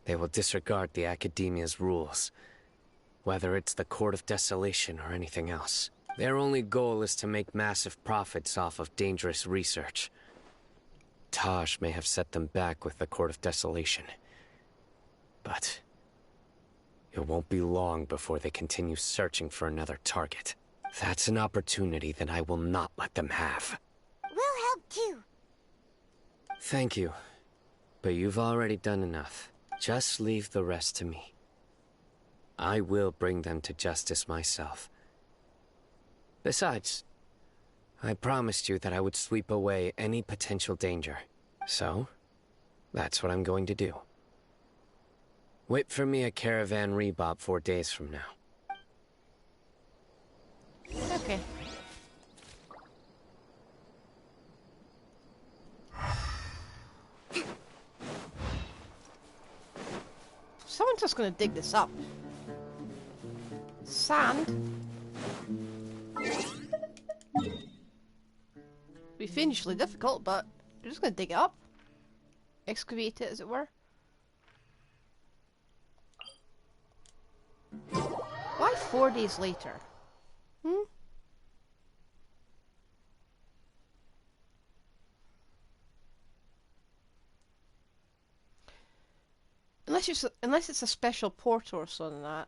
they will disregard the Academia's rules, whether it's the Court of Desolation or anything else. Their only goal is to make massive profits off of dangerous research. Taj may have set them back with the Court of Desolation, but it won't be long before they continue searching for another target. That's an opportunity that I will not let them have. We'll help too. Thank you, but you've already done enough. Just leave the rest to me. I will bring them to justice myself. Besides, I promised you that I would sweep away any potential danger. So, that's what I'm going to do. Wait for me at Caravan Rebob 4 days from now. Okay. Someone's just gonna dig this up. Sand. Be fiendishly difficult, but you're just gonna dig it up. Excavate it, as it were. Why 4 days later? Unless it's a special portal or something like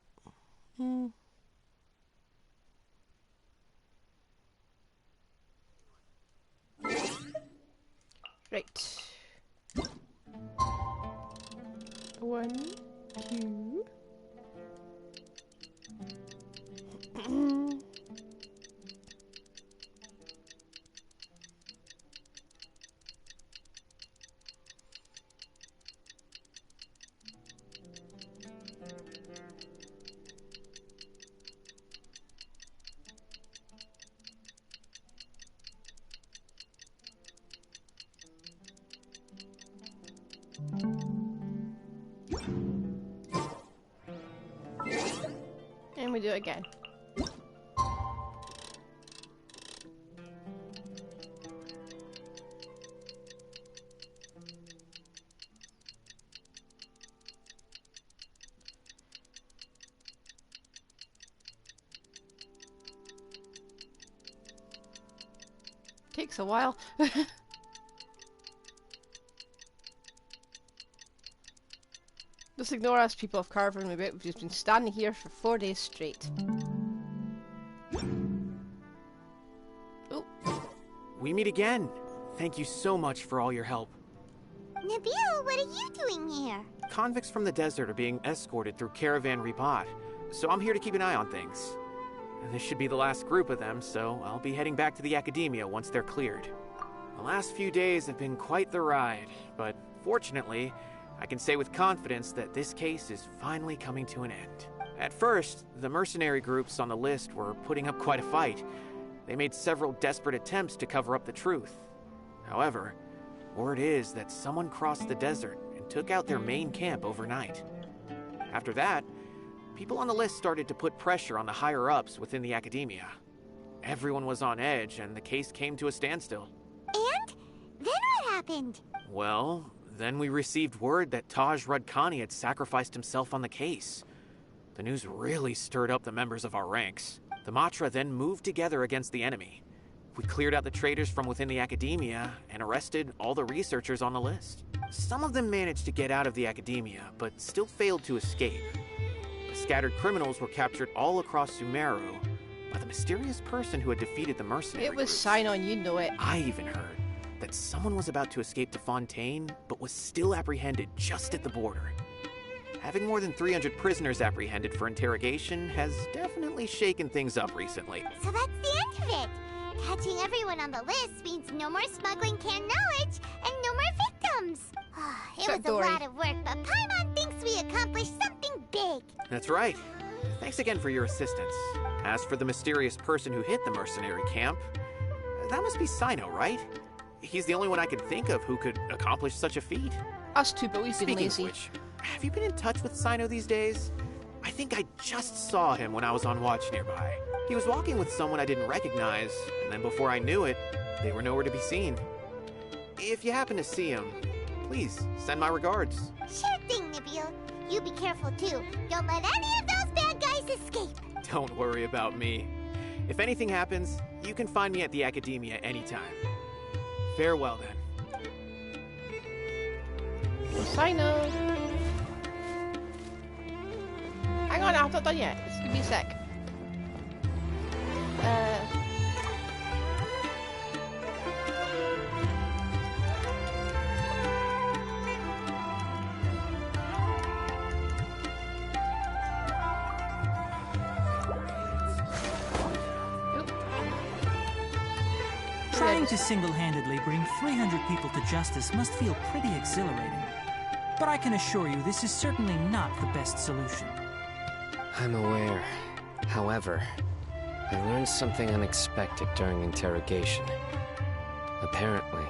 that. Right. 1, 2. And we do it again. Takes a while. Just ignore us, people of Carver, and we've just been standing here for 4 days straight. Oh. We meet again. Thank you so much for all your help. Nabil, what are you doing here? Convicts from the desert are being escorted through Caravan Ribat. so I'm here to keep an eye on things. This should be the last group of them, so I'll be heading back to the Academia once they're cleared. The last few days have been quite the ride, but fortunately, I can say with confidence that this case is finally coming to an end. At first, the mercenary groups on the list were putting up quite a fight. They made several desperate attempts to cover up the truth. However, word is that someone crossed the desert and took out their main camp overnight. After that, people on the list started to put pressure on the higher-ups within the Academia. Everyone was on edge, and the case came to a standstill. And? Then what happened? Well, then we received word that Taj Rudkani had sacrificed himself on the case. The news really stirred up the members of our ranks. The Matra then moved together against the enemy. We cleared out the traitors from within the Academia and arrested all the researchers on the list. Some of them managed to get out of the Academia, but still failed to escape. The scattered criminals were captured all across Sumeru by the mysterious person who had defeated the mercenary It was groups. Cyno, and you know it. I even heard that someone was about to escape to Fontaine, but was still apprehended just at the border. Having more than 300 prisoners apprehended for interrogation has definitely shaken things up recently. So that's the end of it. Catching everyone on the list means no more smuggling canned knowledge and no more victims. It was a lot of work, but Paimon thinks we accomplished something big. That's right. Thanks again for your assistance. As for the mysterious person who hit the mercenary camp, that must be Cyno, right? He's the only one I could think of who could accomplish such a feat. Us too, but we've been Speaking lazy. of which, have you been in touch with Cyno these days? I think I just saw him when I was on watch nearby. He was walking with someone I didn't recognize, and then before I knew it, they were nowhere to be seen. If you happen to see him, please send my regards. Sure thing, Nabil. You be careful too. Don't let any of those bad guys escape. Don't worry about me. If anything happens, you can find me at the Academia anytime. Farewell then. Cyno. Hang on, I'm not done yet. It's gonna be a sec. Trying to single-handedly bring 300 people to justice must feel pretty exhilarating. But I can assure you this is certainly not the best solution. I'm aware. However, I learned something unexpected during interrogation. Apparently,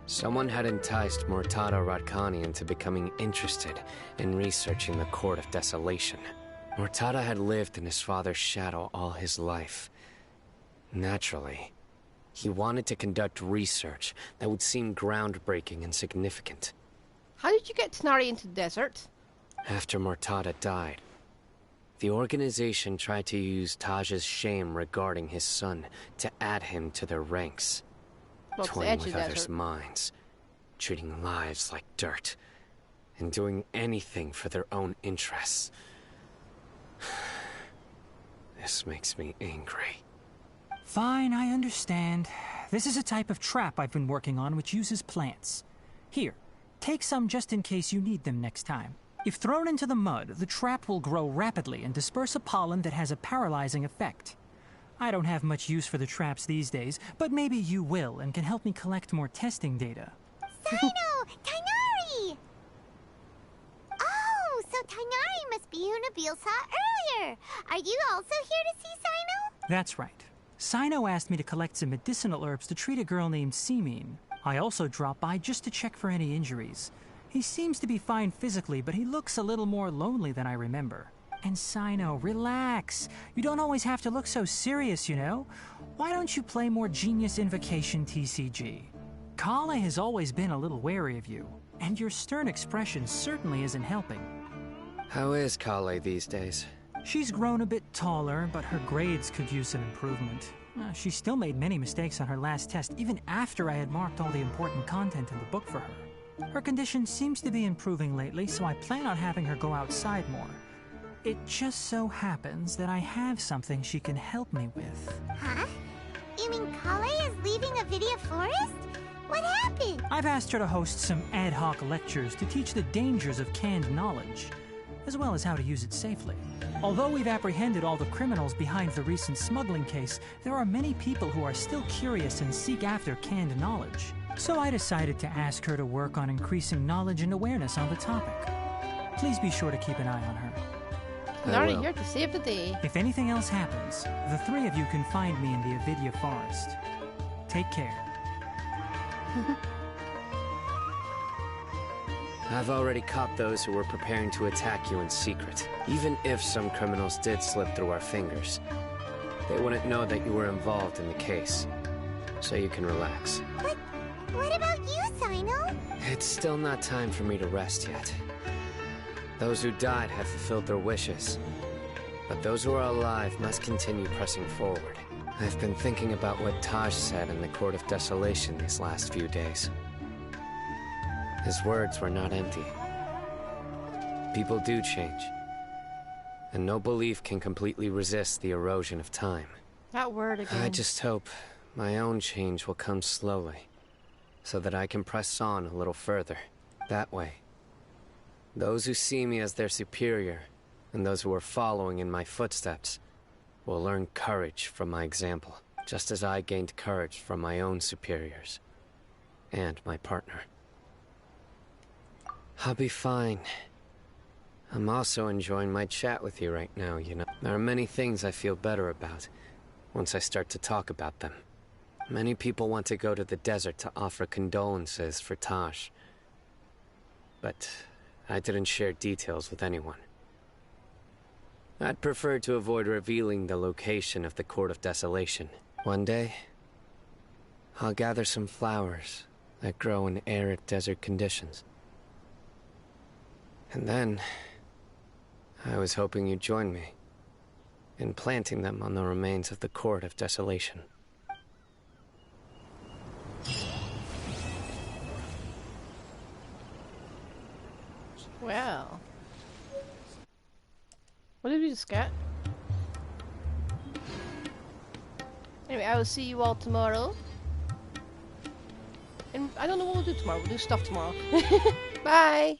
someone had enticed Murtada Radkani into becoming interested in researching the Court of Desolation. Murtada had lived in his father's shadow all his life. Naturally, he wanted to conduct research that would seem groundbreaking and significant. How did you get Tanari into the desert? After Murtada died, the organization tried to use Taj's shame regarding his son to add him to their ranks, Well, it's the toying edge of with the others' desert. minds, treating lives like dirt, and doing anything for their own interests. This makes me angry. Fine, I understand. This is a type of trap I've been working on which uses plants. Here, take some just in case you need them next time. If thrown into the mud, the trap will grow rapidly and disperse a pollen that has a paralyzing effect. I don't have much use for the traps these days, but maybe you will and can help me collect more testing data. Cyno! Tainari! Oh, so Tainari must be who Nabil saw earlier. Are you also here to see Cyno? That's right. Cyno asked me to collect some medicinal herbs to treat a girl named Semin. I also dropped by just to check for any injuries. He seems to be fine physically, but he looks a little more lonely than I remember. And Cyno, relax. You don't always have to look so serious, you know? Why don't you play more Genius Invocation TCG? Kale has always been a little wary of you, and your stern expression certainly isn't helping. How is Kale these days? She's grown a bit taller, but her grades could use some improvement. She still made many mistakes on her last test, even after I had marked all the important content in the book for her. Her condition seems to be improving lately, so I plan on having her go outside more. It just so happens that I have something she can help me with. Huh? You mean Kale is leaving Avidia Forest? What happened? I've asked her to host some ad hoc lectures to teach the dangers of canned knowledge. as well as how to use it safely. Although we've apprehended all the criminals behind the recent smuggling case, there are many people who are still curious and seek after canned knowledge. So I decided to ask her to work on increasing knowledge and awareness on the topic. Please be sure to keep an eye on her. I'm already here to save the day. If anything else happens, the three of you can find me in the Avidya Forest. Take care. I've already caught those who were preparing to attack you in secret. Even if some criminals did slip through our fingers, they wouldn't know that you were involved in the case. So you can relax. But what about you, Cyno? It's still not time for me to rest yet. Those who died have fulfilled their wishes. But those who are alive must continue pressing forward. I've been thinking about what Taj said in the Court of Desolation these last few days. His words were not empty. People do change. And no belief can completely resist the erosion of time. That word again. I just hope my own change will come slowly, so that I can press on a little further. That way, those who see me as their superior, and those who are following in my footsteps, will learn courage from my example, just as I gained courage from my own superiors, and my partner. I'll be fine. I'm also enjoying my chat with you right now, you know. There are many things I feel better about once I start to talk about them. Many people want to go to the desert to offer condolences for Taj. But I didn't share details with anyone. I'd prefer to avoid revealing the location of the Court of Desolation. One day, I'll gather some flowers that grow in arid desert conditions. And then, I was hoping you'd join me in planting them on the remains of the Court of Desolation. Well. What did we just get? Anyway, I will see you all tomorrow. And I don't know what we'll do tomorrow. We'll do stuff tomorrow. Bye!